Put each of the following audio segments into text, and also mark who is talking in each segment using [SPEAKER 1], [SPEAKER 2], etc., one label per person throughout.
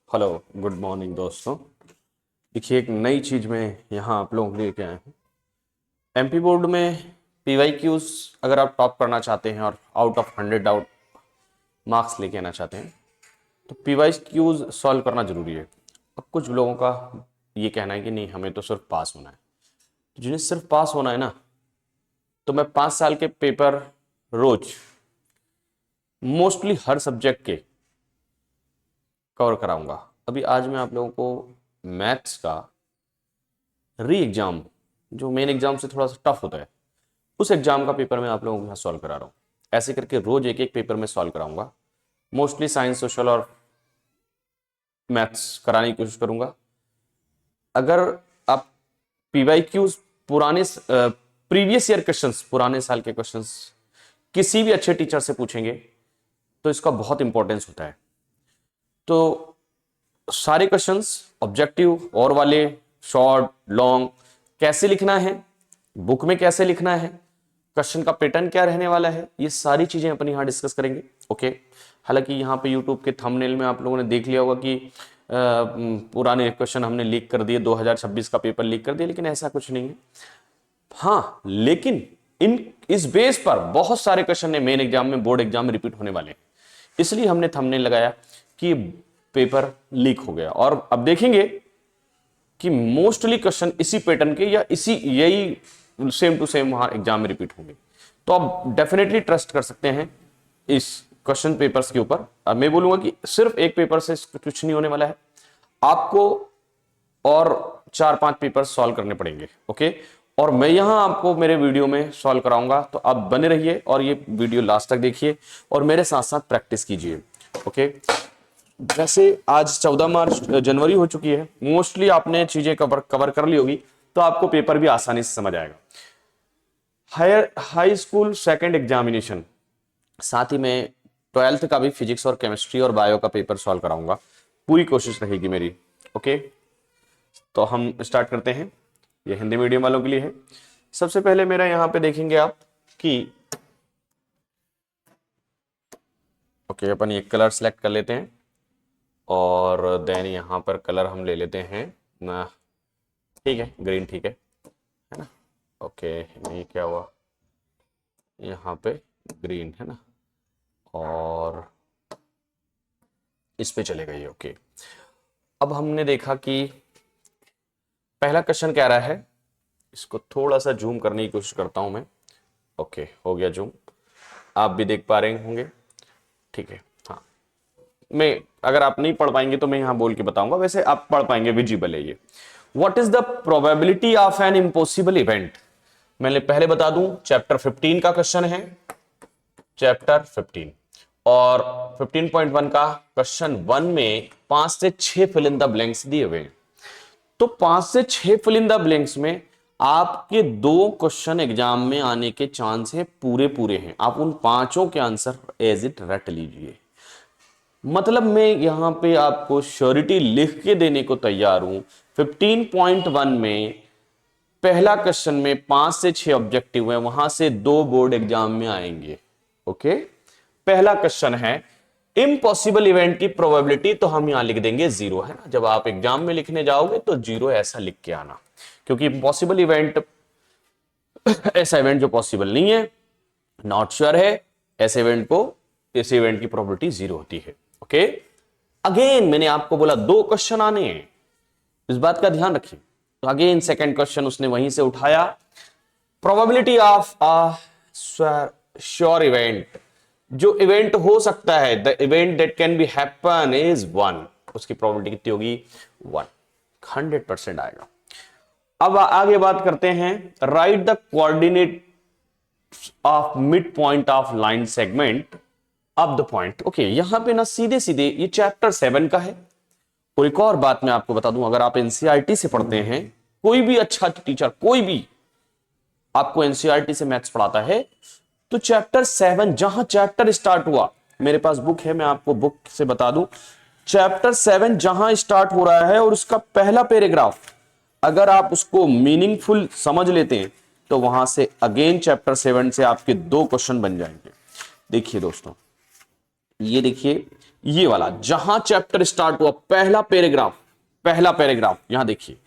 [SPEAKER 1] Hello, good morning दोस्तों। देखिए, एक नई चीज़ मैं यहाँ आप लोगों के लिए लेके आया हूँ। एमपी बोर्ड में पीवाई क्यूज अगर आप टॉप करना चाहते हैं और आउट ऑफ 100 आउट मार्क्स लेके आना चाहते हैं तो पीवाई क्यूज सॉल्व करना जरूरी है। अब कुछ लोगों का ये कहना है कि नहीं, हमें तो सिर्फ पास होना है। तो जिन्हें सिर्फ पास होना है ना, तो मैं 5 साल के पेपर रोज मोस्टली हर सब्जेक्ट के कवर कराऊंगा। अभी आज मैं आप लोगों को मैथ्स का री एग्जाम, जो मेन एग्जाम से थोड़ा सा टफ होता है, उस एग्जाम का पेपर मैं आप लोगों के यहाँ सॉल्व करा रहा हूँ। ऐसे करके रोज एक एक पेपर में सॉल्व कराऊंगा। मोस्टली साइंस, सोशल और मैथ्स कराने की कोशिश करूंगा। अगर आप पीवाई क्यूज पुराने प्रीवियस ईयर क्वेश्चंस, पुराने साल के क्वेश्चंस किसी भी अच्छे टीचर से पूछेंगे तो इसका बहुत इंपॉर्टेंस होता है। तो सारे क्वेश्चंस ऑब्जेक्टिव और वाले, शॉर्ट, लॉन्ग, कैसे लिखना है, बुक में कैसे लिखना है, क्वेश्चन का पैटर्न क्या रहने वाला है, ये सारी चीजें अपन यहाँ डिस्कस करेंगे। ओके। हालांकि यहाँ पे यूट्यूब के थंबनेल में आप लोगों ने देख लिया होगा कि पुराने क्वेश्चन हमने लीक कर दिए, 2026 का पेपर लीक कर दिया, लेकिन ऐसा कुछ नहीं है। हाँ, लेकिन इस बेस पर बहुत सारे क्वेश्चन ने मेन एग्जाम में, बोर्ड एग्जाम में रिपीट होने वाले हैं, इसलिए हमने थंबनेल लगाया कि पेपर लीक हो गया। और अब देखेंगे कि मोस्टली क्वेश्चन इसी पैटर्न के या यही सेम टू सेम वहां एग्जाम में रिपीट होंगे। तो आप डेफिनेटली ट्रस्ट कर सकते हैं इस क्वेश्चन पेपर्स के ऊपर। अब मैं बोलूंगा कि सिर्फ एक पेपर से कुछ नहीं होने वाला है, आपको और 4-5 पेपर सॉल्व करने पड़ेंगे। ओके। और मैं यहां आपको मेरे वीडियो में सॉल्व कराऊंगा, तो आप बने रहिए और ये वीडियो लास्ट तक देखिए और मेरे साथ साथ प्रैक्टिस कीजिए। ओके। वैसे आज 14 जनवरी हो चुकी है, मोस्टली आपने चीजें कवर कर ली होगी, तो आपको पेपर भी आसानी से समझ आएगा। हाई स्कूल सेकंड एग्जामिनेशन, साथ ही में 12th का भी फिजिक्स और केमिस्ट्री और बायो का पेपर सॉल्व कराऊंगा, पूरी कोशिश रहेगी मेरी। ओके, तो हम स्टार्ट करते हैं। ये हिंदी मीडियम वालों के लिए है। सबसे पहले मेरा यहां पे देखेंगे आप कि ओके, अपन एक कलर सेलेक्ट कर लेते हैं और देन यहां पर कलर हम ले लेते हैं ना, ठीक है, ग्रीन, ठीक है ना। ओके, ये क्या हुआ, यहाँ पे ग्रीन है ना, और इस पे चलेगा ये। ओके, अब हमने देखा कि पहला क्वेश्चन कह रहा है, इसको थोड़ा सा जूम करने की कोशिश करता हूं मैं। ओके, हो गया जूम, आप भी देख पा रहे होंगे, ठीक है। हाँ, मैं अगर आप नहीं पढ़ पाएंगे तो मैं यहां बोल के बताऊंगा, वैसे आप पढ़ पाएंगे, विजिबल है ये। What is the probability of an impossible event. मैं पहले बता दूं, चैप्टर 15 का क्वेश्चन है, चैप्टर 15 और 15.1 का क्वेश्चन 1 में 5 से 6 फिल इन द ब्लैंक्स दिए हुए हैं। तो 5 से 6 फिल इन द ब्लैंक्स में आपके 2 क्वेश्चन एग्जाम में आने के चांस है, पूरे पूरे हैं। आप उन 5 के आंसर एज इट रट लीजिए। मतलब मैं यहां पे आपको श्योरिटी लिख के देने को तैयार हूं। 15.1 में पहला क्वेश्चन में 5 से 6 ऑब्जेक्टिव है, वहां से 2 बोर्ड एग्जाम में आएंगे। ओके, पहला क्वेश्चन है इम्पॉसिबल इवेंट की प्रोबेबिलिटी, तो हम यहां लिख देंगे 0, है ना। जब आप एग्जाम में लिखने जाओगे तो 0 ऐसा लिख के आना, क्योंकि इम्पॉसिबल इवेंट ऐसा इवेंट जो पॉसिबल नहीं है, नॉट श्योर है, ऐसे इवेंट को, ऐसे इवेंट की प्रोबेबिलिटी 0 होती है। ओके, अगेन मैंने आपको बोला 2 क्वेश्चन आने हैं, इस बात का ध्यान रखिए। तो अगेन सेकंड क्वेश्चन उसने वहीं से उठाया, probability of a sure event, जो इवेंट हो सकता है, the event that can be happen is 1, उसकी प्रोबेबिलिटी कितनी होगी, 1, 100% आएगा। अब आगे बात करते हैं, right the coordinate of mid point of line segment of the point. Okay, यहां पे ना सीधे सीधे ये चैप्टर 7 का है। और एक और बात मैं आपको बता दूं, अगर आप एनसीईआरटी से पढ़ते हैं, कोई भी अच्छा टीचर, कोई भी आपको एनसीईआरटी से मैथ्स पढ़ाता है, तो चैप्टर 7 जहां चैप्टर स्टार्ट हुआ, मेरे पास बुक है, मैं आपको बुक से बता दूं, चैप्टर 7 जहां स्टार्ट हो रहा है और उसका पहला पैराग्राफ अगर आप उसको मीनिंगफुल समझ लेते हैं, तो वहां से अगेन चैप्टर 7 से आपके 2 क्वेश्चन बन जाएंगे। देखिए दोस्तों, ये देखिए, ये वाला जहां चैप्टर स्टार्ट हुआ, पहला पैराग्राफ यहां देखिए,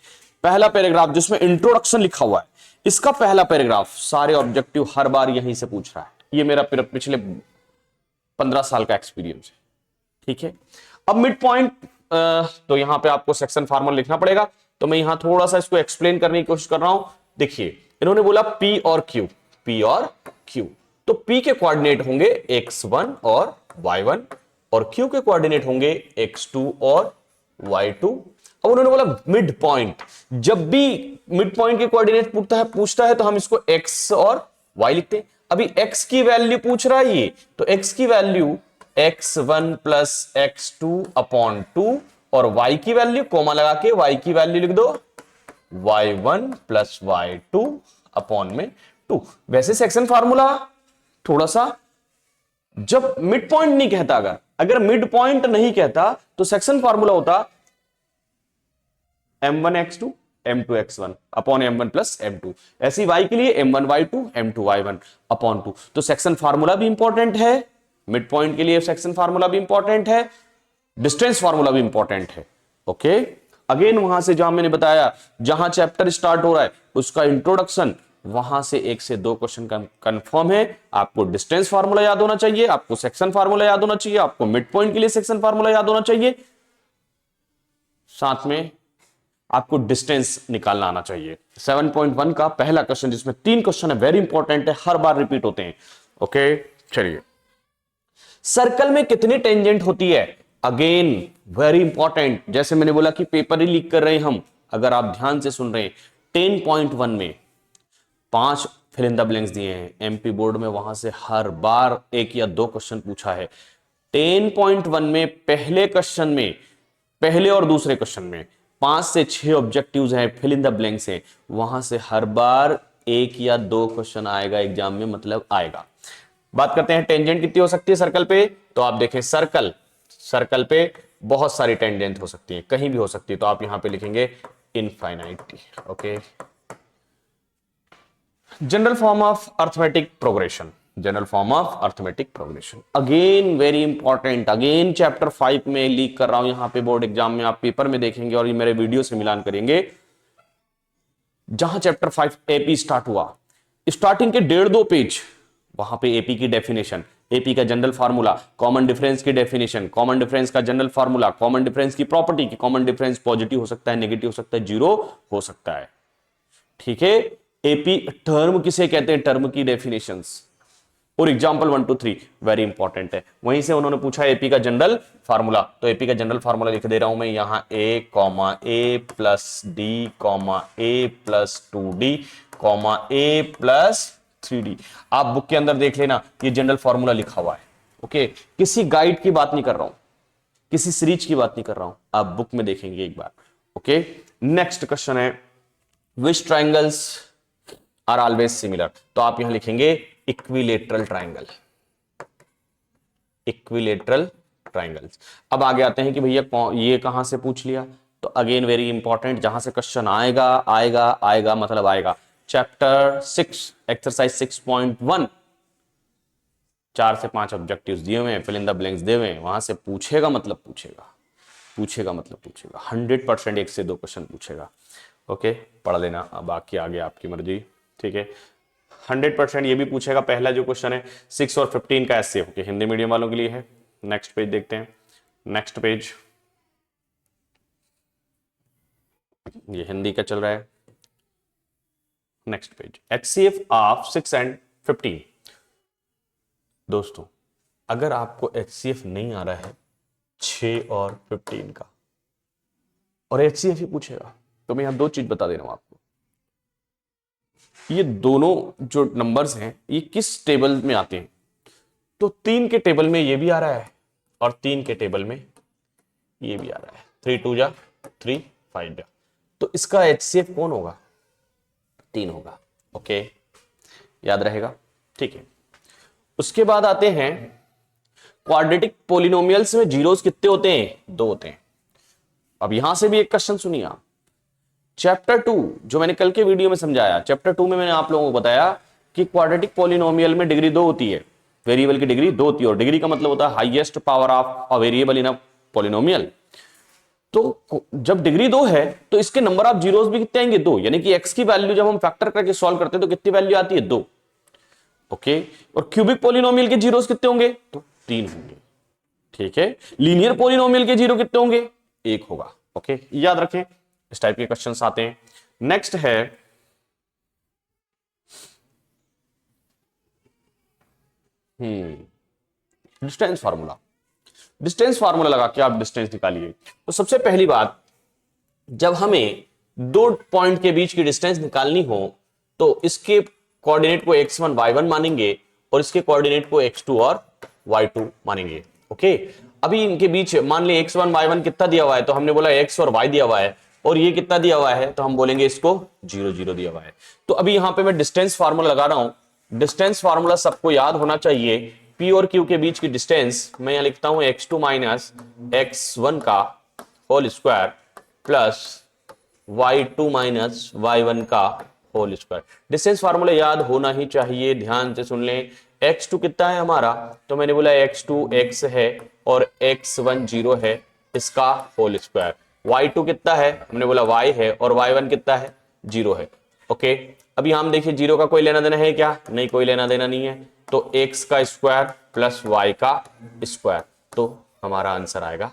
[SPEAKER 1] पहला पैराग्राफ जिसमें इंट्रोडक्शन लिखा हुआ है, इसका पहला पैराग्राफ सारे ऑब्जेक्टिव हर बार यहीं से पूछ रहा है। ये मेरा पिछले 15 साल का एक्सपीरियंस है। ठीक है, अब मिड पॉइंट, तो यहां पे आपको सेक्शन फार्मूला लिखना पड़ेगा, तो मैं यहां थोड़ा सा इसको एक्सप्लेन करने की कोशिश कर रहा हूं। देखिए, इन्होंने बोला P और Q, तो P के कोऑर्डिनेट होंगे x1 और y1 और Q के कोऑर्डिनेट होंगे x2 और y2। अब उन्होंने बोला मिड पॉइंट, जब भी मिड पॉइंट के कोऑर्डिनेट पूछता है तो हम इसको x और y लिखते हैं। अभी x की वैल्यू पूछ रहा है ये, तो x की value x1 plus x2 upon 2 और y की वैल्यू कोमा लगा के y की वैल्यू लिख दो y1 प्लस y2 अपॉन में 2। वैसे सेक्शन फार्मूला थोड़ा सा, जब मिड पॉइंट नहीं कहता, अगर मिड पॉइंट नहीं कहता तो सेक्शन फार्मूला होता m1 x2 m2 x1 upon m1 plus m2। ऐसी y के लिए m1 y2 m2 y1 upon 2। तो सेक्शन फार्मूला भी इंपॉर्टेंट है, मिड पॉइंट के लिए सेक्शन फार्मूला भी इंपॉर्टेंट है, डिस्टेंस फार्मूला भी इंपॉर्टेंट है। ओके, अगेन वहां से जहां मैंने बताया, जहां चैप्टर स्टार्ट हो रहा है उसका इंट्रोडक्शन, वहां से 1 से 2 क्वेश्चन कंफर्म है। आपको डिस्टेंस फार्मूला याद होना चाहिए, आपको सेक्शन फार्मूला याद होना चाहिए, आपको मिड पॉइंट के लिए सेक्शन फार्मूला याद होना चाहिए, साथ में आपको डिस्टेंस निकालना आना चाहिए। 7.1 का पहला क्वेश्चन, जिसमें 3 क्वेश्चन है, वेरी इंपॉर्टेंट है, हर बार रिपीट होते हैं। ओके, चलिए, सर्कल में कितनी टेंजेंट होती है? अगेन वेरी इंपॉर्टेंट, जैसे मैंने बोला कि पेपर ही लीक कर रहे हैं हम, अगर आप ध्यान से सुन रहे हैं, 10.1 में 5 फिल इन द ब्लैंक्स दिए हैं, एमपी बोर्ड में वहां से हर बार 1 या 2 क्वेश्चन पूछा है। 10.1 में पहले क्वेश्चन में, पहले और दूसरे क्वेश्चन में 5 से 6 ऑब्जेक्टिव्स हैं, फिल इन द ब्लैंक्स हैं, वहां से हर बार 1 या 2 क्वेश्चन आएगा एग्जाम में, मतलब आएगा। बात करते हैं टेंजेंट कितनी हो सकती है सर्कल पे, तो आप देखें सर्कल पे बहुत सारी टेंजेंट हो सकती है, कहीं भी हो सकती है, तो आप यहां पे लिखेंगे infinite. Okay, general form of arithmetic progression, again very important, again chapter 5 में लीक कर रहा हूं, यहां पे बोर्ड एग्जाम में आप पेपर में देखेंगे और ये मेरे वीडियो से मिलान करेंगे। जहां चैप्टर 5 एपी स्टार्ट हुआ, स्टार्टिंग के 1.5-2 पेज, वहां पे एपी की डेफिनेशन, एपी का जनरल फार्मूला, कॉमन डिफरेंस की डेफिनेशन, कॉमन डिफरेंस का जनरल फार्मूला, कॉमन डिफरेंस की प्रॉपर्टी की, कॉमन डिफरेंस पॉजिटिव हो सकता है, नेगेटिव हो सकता है, जीरो हो सकता है। ठीक है, एपी टर्म किसे कहते हैं, टर्म की डेफिनेशंस, और एग्जांपल 1 2 3 वेरी इंपॉर्टेंट है। वहीं से उन्होंने पूछा एपी का जनरल फार्मूला, तो एपी का जनरल फार्मूला लिख दे रहा हूं मैं यहां, a plus D a plus 2d a plus 3d। आप बुक के अंदर देख लेना, ये जनरल फार्मूला लिखा हुआ है। ओके, किसी गाइड की बात नहीं कर रहा हूं, किसी सीरीज की बात नहीं कर रहा हूं, आप बुक में देखेंगे एक बार। ओके, नेक्स्ट क्वेश्चन है, विच ट्राइंगल्स आर ऑलवेज सिमिलर, तो आप यहां लिखेंगे इक्विलेटरल ट्राइंगल्स। अब आगे आते हैं कि भैया ये कहां से पूछ लिया, तो अगेन वेरी इंपॉर्टेंट, जहां से क्वेश्चन आएगा मतलब आएगा। चैप्टर 6 एक्सरसाइज 6.1, 4 से 5 ऑब्जेक्टिव्स दिए हुए हैं, फिल इन द ब्लैंक्स दिए हुए हैं, वहां से पूछेगा मतलब पूछेगा 100% 1 से 2 क्वेश्चन पूछेगा। ओके, पढ़ लेना, बाकी आगे आपकी मर्जी। ठीक है, 100% ये भी पूछेगा। पहला जो क्वेश्चन है 6 और 15 का ऐसे हो, हिंदी मीडियम वालों के लिए है। नेक्स्ट पेज देखते हैं, नेक्स्ट पेज, ये हिंदी का चल रहा है। Next page, HCF of 6 and 15। दोस्तों, अगर आपको HCF नहीं आ रहा है 6 और 15 का, और HCF ही पूछेगा, तो मैं यहां 2 चीज बता दे रहा हूं आपको। ये दोनों जो नंबर्स हैं ये किस टेबल में आते हैं, तो 3 के टेबल में ये भी आ रहा है और 3 के टेबल में ये भी आ रहा है। 3 2 जा 3 5 जा, तो इसका HCF कौन होगा, 3 होगा। ओके, याद रहेगा। ठीक है, उसके बाद आते हैं क्वाड्रेटिक पोलिनोमियल्स में जीरोस कितने होते हैं, 2 होते हैं। अब यहां से भी एक क्वेश्चन सुनिए आप, चैप्टर 2 जो मैंने कल के वीडियो में समझाया, चैप्टर 2 में मैंने आप लोगों को बताया कि क्वाड्रेटिक पॉलिनोमियल में डिग्री 2 होती है। वेरिएबल की डिग्री 2 थी, और डिग्री का मतलब होता है highest power of a variable in a polynomial. तो जब डिग्री 2 है तो इसके नंबर ऑफ जीरोस भी कितने आएंगे? 2, यानी कि x की वैल्यू जब हम फैक्टर करके सॉल्व करते हैं तो कितनी वैल्यू आती है? 2। ओके, और क्यूबिक पॉलिनोमियल के जीरोस कितने होंगे? तो 3 होंगे। ठीक है, लीनियर पॉलिनोमियल के जीरो कितने होंगे? 1 होगा। ओके, याद रखें, इस टाइप के क्वेश्चंस आते हैं। नेक्स्ट है डिस्टेंस फार्मूला। डिस्टेंस फार्मूला लगा के आप डिस्टेंस निकालिए। तो सबसे पहली बात, जब हमें दो पॉइंट के बीच की डिस्टेंस निकालनी हो तो इसके कोऑर्डिनेट को x1 y1 मानेंगे और इसके कोऑर्डिनेट को x2 और y2 मानेंगे। ओके, अभी इनके बीच मान लिया x1 y1 कितना दिया हुआ है, तो हमने बोला x और y दिया हुआ है, और ये कितना दिया हुआ है, तो हम बोलेंगे इसको 0 0 दिया हुआ है। तो अभी यहां पे मैं डिस्टेंस फार्मूला लगा रहा हूं। डिस्टेंस फार्मूला सबको याद होना चाहिए। p और q के बीच की डिस्टेंस मैं यहां लिखता हूं x2 माइनस x1 का whole square plus y2 minus y1 का होल स्क्वायर। डिस्टेंस फार्मूला याद होना ही चाहिए, ध्यान से सुन लें। x2 कितना है हमारा, तो मैंने बोला x2 x है और x1 0 है, इसका होल स्क्वायर। y2 कितना है, हमने बोला y है, और y1 कितना है, 0 है। ओके, अभी हम देखिए 0 का कोई लेना देना है क्या? नहीं, कोई लेना देना नहीं है। तो x का स्क्वायर प्लस y का स्क्वायर, तो हमारा आंसर आएगा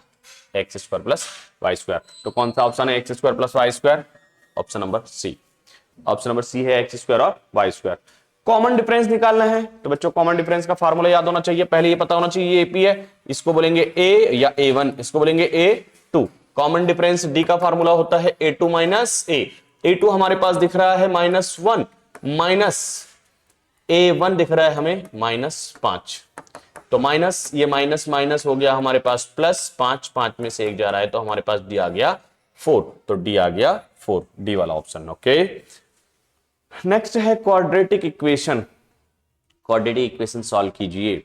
[SPEAKER 1] X square plus Y square. तो कौन सा ऑप्शन है x square plus Y square? Option number C. Option number C है एक्स स्क्वायर और वाई स्क्वायर। कॉमन डिफरेंस निकालना है तो बच्चों कॉमन डिफरेंस का फार्मूला याद होना चाहिए। पहले ये पता होना चाहिए ये एपी है, इसको बोलेंगे ए या A1, इसको बोलेंगे A2। कॉमन डिफरेंस डी का फार्मूला होता है A2 माइनस ए। A2 हमारे पास दिख रहा है -1 माइनस A1 दिख रहा है हमें -5। तो माइनस, ये माइनस माइनस हो गया हमारे पास प्लस, 5 5 में से 1 जा रहा है तो हमारे पास डी आ गया 4। तो डी आ गया 4, डी वाला ऑप्शन। ओके, नेक्स्ट है quadratic equation. Quadratic equation solve कीजिए।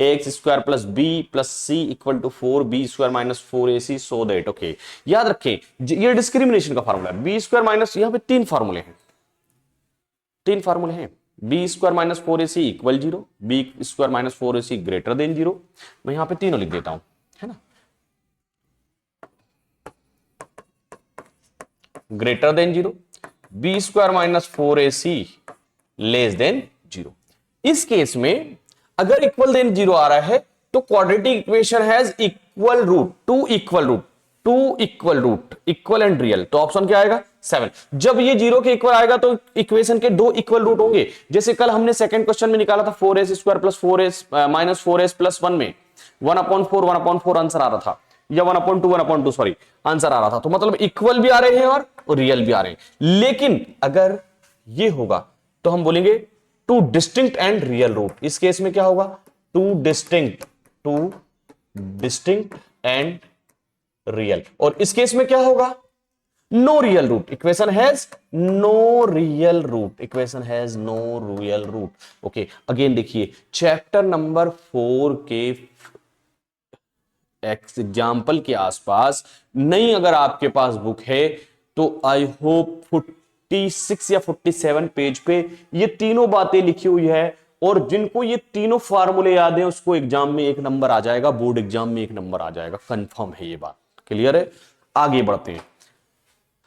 [SPEAKER 1] X square plus b plus c equal to 4b square minus 4ac so that. Okay, याद रखें ये डिस्क्रिमिनेशन का फार्मूला है। बी स्क्वायर माइनस, यहां पे 3 फार्मूले हैं, 3 फार्मूले हैं। B square minus 4ac equal 0, B square minus 4ac greater than 0। मैं यहां पे तीनों लिख देता हूं, है ना, greater than 0, B square minus 4ac less than 0। इस केस में अगर इक्वल देन 0 आ रहा है तो quadratic equation has equal root, two equal root, equal and real. तो ऑप्शन क्या आएगा? 7। जब ये 0 के इक्वल आएगा तो इक्वेशन के 2 इक्वल रूट होंगे। जैसे कल हमने सेकंड क्वेश्चन में निकाला था 4s square plus 4s minus 4s plus 1 में 1/4 आंसर आ रहा था, या 1/2 सॉरी आंसर आ रहा था। तो मतलब इक्वल भी आ रहे हैं और रियल भी आ रहे हैं। लेकिन अगर ये होगा तो हम बोलेंगे two distinct and real root. इस केस में क्या होगा? Two distinct and real. और इस केस में क्या होगा? No real root. Equation has no real root, equation has no real root. Okay, again देखिए चैप्टर नंबर 4 के एग्जाम्पल के आसपास नहीं अगर आपके पास बुक है तो आई होप 46 या 47 पेज पे ये तीनों बातें लिखी हुई है। और जिनको ये तीनों फार्मूले याद है उसको एग्जाम में 1 नंबर आ जाएगा, बोर्ड एग्जाम में 1 नंबर आ जाएगा, कंफर्म है ये बात। क्लियर है? आगे बढ़ते हैं।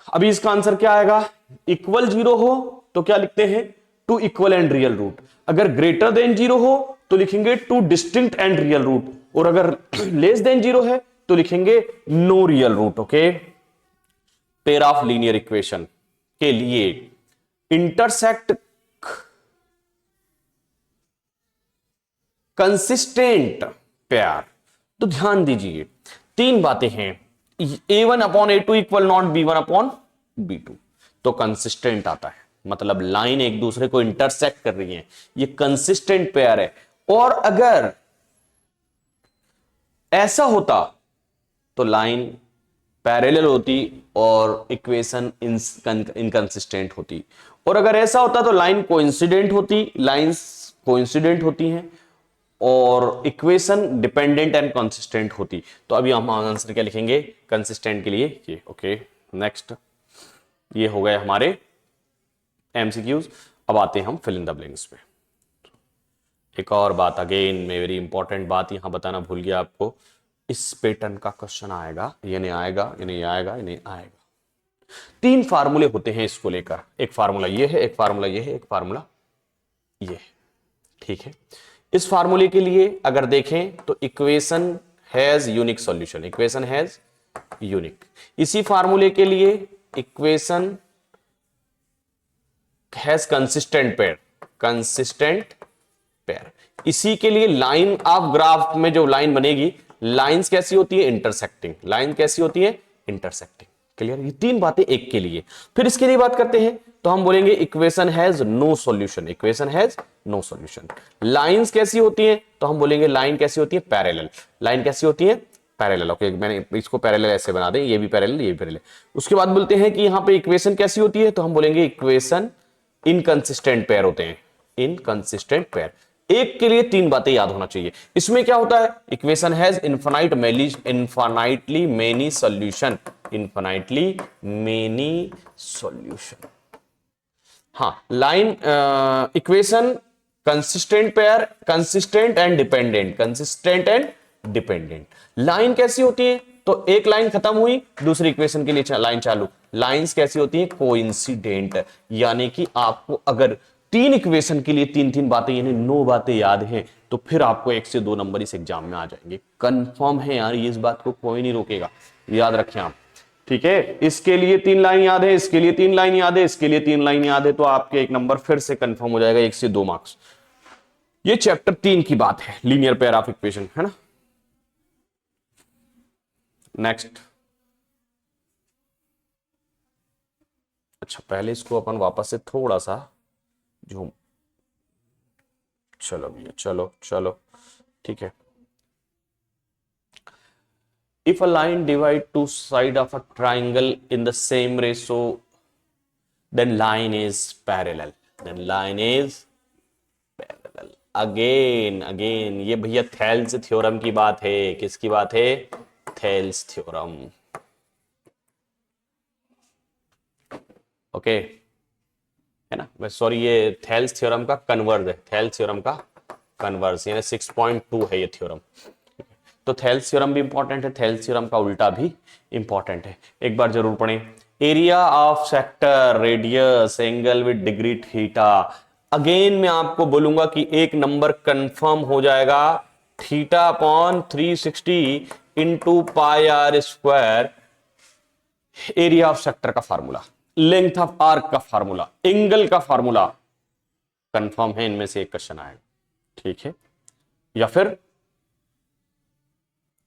[SPEAKER 1] अभी इसका आंसर क्या आएगा? इक्वल 0 हो तो क्या लिखते हैं? Two equal and real root. अगर ग्रेटर देन 0 हो तो लिखेंगे two distinct and real root, और अगर लेस देन 0 है तो लिखेंगे no real root. Okay, pair of linear equation के लिए इंटरसेक्ट कंसिस्टेंट पेयर। तो ध्यान दीजिए 3 बातें हैं। a1/a2 equal not b1/b2। तो कंसिस्टेंट आता है, मतलब लाइन एक दूसरे को इंटरसेक्ट कर रही है, ये कंसिस्टेंट पेयर है। और अगर ऐसा होता तो लाइन पैरेलल होती और इक्वेशन इनकंसिस्टेंट होती। और अगर ऐसा होता तो लाइन कोइंसिडेंट होती, लाइंस कोइंसिडेंट होती हैं और इक्वेशन डिपेंडेंट एंड कंसिस्टेंट होती। तो अभी हम आंसर क्या लिखेंगे कंसिस्टेंट के लिए? ये। ओके, नेक्स्ट, ये हो गए हमारे एमसीक्यूज। अब आते हैं हम फिल इन द ब्लैंक्स पे। एक और बात, अगेन मैं वेरी इंपॉर्टेंट बात यहां बताना भूल गया आपको, इस पैटर्न का क्वेश्चन आएगा, ये नहीं आएगा, ये नहीं आएगा, ये नहीं आएगा। 3 फार्मूले होते हैं इसको लेकर, एक फार्मूला ये है, एक फार्मूला ये है, एक फार्मूला ये है, ठीक है। इस फार्मूले के लिए अगर देखें तो equation has unique solution, equation has unique. इसी फार्मूले के लिए equation has consistent pair, consistent pair. इसी के लिए लाइन ऑफ ग्राफ में जो लाइन बनेगी, लाइंस कैसी होती है, इंटरसेक्टिंग, लाइन कैसी होती है, इंटरसेक्टिंग। क्लियर, ये 3 बातें एक के लिए। फिर इसके लिए बात करते हैं तो हम बोलेंगे equation has no solution, equation has no solution. Lines कैसी होती है तो हम बोलेंगे लाइन कैसी होती है, पैरेलल, लाइन कैसी होती है, पैरेलल। ओके, मैंने इसको पैरेलल ऐसे बना दें, ये भी पैरेलल, ये भी पैरेलल। उसके बाद बोलते हैं कि यहां पे इक्वेशन कैसी होती है तो हम बोलेंगे इक्वेशन इनकंसिस्टेंट पेयर होते हैं, इनकंसिस्टेंट पेयर। एक के लिए 3 बातें याद होना चाहिए। इसमें क्या होता है, equation has infinitely many solution, infinitely many solution. हाँ, line equation consistent pair, consistent and dependent, consistent and dependent. Line कैसी होती है तो एक लाइन खत्म हुई, दूसरी इक्वेशन के लिए लाइन चालू। लाइंस कैसी होती है, कोइंसिडेंट, यानी कि आपको अगर 3 इक्वेशन के लिए 3 बातें यानी 9 बातें याद हैं तो फिर आपको 1 से 2 नंबर इस एग्जाम में आ जाएंगे, कंफर्म है यार, इस बात को कोई नहीं रोकेगा, याद रखें आप, ठीक है। इसके लिए 3 लाइन याद है, इसके लिए 3 लाइन याद है, इसके लिए 3 लाइन याद है, तो आपके 1 नंबर फिर से कंफर्म हो जाएगा, 1 से 2 मार्क्स। ये चैप्टर 3 की बात है, लीनियर पेयर ऑफ इक्वेशन, है ना। नेक्स्ट, अच्छा पहले इसको अपन वापस से थोड़ा सा झूम, चलो भैया, चलो चलो, ठीक है। If a line divide 2 sides of a triangle in the same ratio, then line is parallel, then line is parallel. Again, ये भैया थेल्स थ्योरम की बात है, किसकी बात है, थेल्स थ्योरम, ओके, है ना। मैं सॉरी, ये थेल्स थ्योरम का कन्वर्स है, थेल्स थ्योरम का कन्वर्स, यानी 6.2 है ये थ्योरम। तो थेल्स थ्योरम भी इंपॉर्टेंट है, थेल्स थ्योरम का उल्टा भी इंपॉर्टेंट है, एक बार जरूर पढ़ें। Area of sector, radius, angle with degree theta. Again मैं आपको बोलूंगा कि 1 नंबर कंफर्म हो जाएगा, theta upon 360 into pi R square, area of sector का फार्मूला, लेंथ ऑफ आर्क का फार्मूला, एंगल का फार्मूला, कंफर्म है, इनमें से एक क्वेश्चन आएगा, ठीक है। या फिर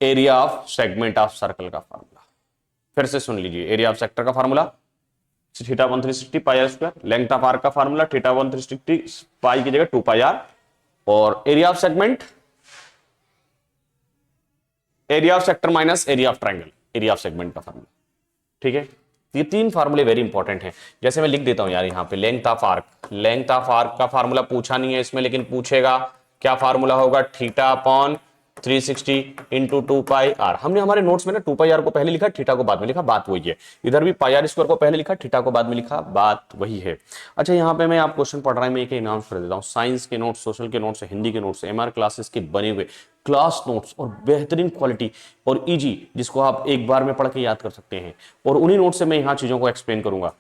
[SPEAKER 1] area of segment of circle का फार्मूला, फिर से सुन लीजिए, एरिया ऑफ सेक्टर का formula theta 1/360 pi R square, length of arc का फार्मूला थीटा 1/360 पाई की जगह 2 पाई आर, और area of segment, area of sector minus area of triangle, area of segment का फार्मूला, ठीक है। ये 3 फार्मूले वेरी इंपॉर्टेंट हैं। जैसे मैं लिख देता हूं यार यहां पे, length of arc, length of arc का फार्मूला पूछा नहीं है इसमें, लेकिन पूछेगा क्या फार्मूला होगा, theta upon 360 into 2 pi R. हमने हमारे नोट्स में ना 2 पाई आर को पहले लिखा, थीटा को बाद में लिखा, बात वही है। इधर भी पाई आर स्क्वायर को पहले लिखा, थीटा को बाद में लिखा, बात वही है। अच्छा, यहाँ पे मैं आप क्वेश्चन पढ़ रहा हूं, मैं एक अनाउंस कर देता हूँ, साइंस के नोट्स, सोशल के नोट्स, हिंदी के नोट्स, एमआर क्लासेस के बने हुए क्लास नोट्स और बेहतरीन क्वालिटी और इजी, जिसको आप एक बार में पढ़ के याद कर सकते हैं, और उन्हीं नोट से मैं यहाँ चीजों को एक्सप्लेन करूंगा।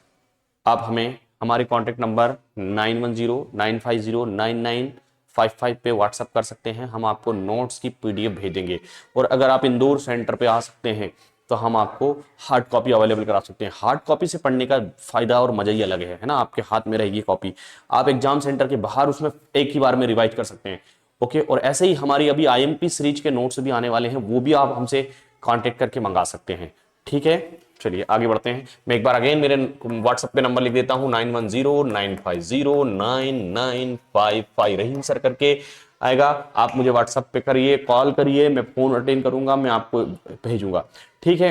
[SPEAKER 1] आप हमें हमारे कॉन्टेक्ट नंबर 9109509955 पे व्हाट्सअप कर सकते हैं, हम आपको नोट्स की पीडीएफ भेजेंगे। और अगर आप इंदौर सेंटर पे आ सकते हैं तो हम आपको हार्ड कॉपी अवेलेबल करा सकते हैं। हार्ड कॉपी से पढ़ने का फायदा और मजा ही अलग है ना, आपके हाथ में रहेगी कॉपी, आप एग्जाम सेंटर के बाहर उसमें एक ही बार में रिवाइज कर सकते हैं, ओके। और ऐसे ही हमारी अभी आईएमपी सीरीज के नोट्स भी आने वाले हैं, वो भी आप हमसे कांटेक्ट करके मंगा सकते हैं, ठीक है। चलिए आगे बढ़ते हैं। मैं एक बार अगेन मेरे व्हाट्सएप पे नंबर लिख देता हूं, 9109509955, रहीम सर करके आएगा। आप मुझे व्हाट्सएप पे करिए, कॉल करिए, मैं फोन अटेंड करूंगा, मैं आपको भेजूंगा, ठीक है।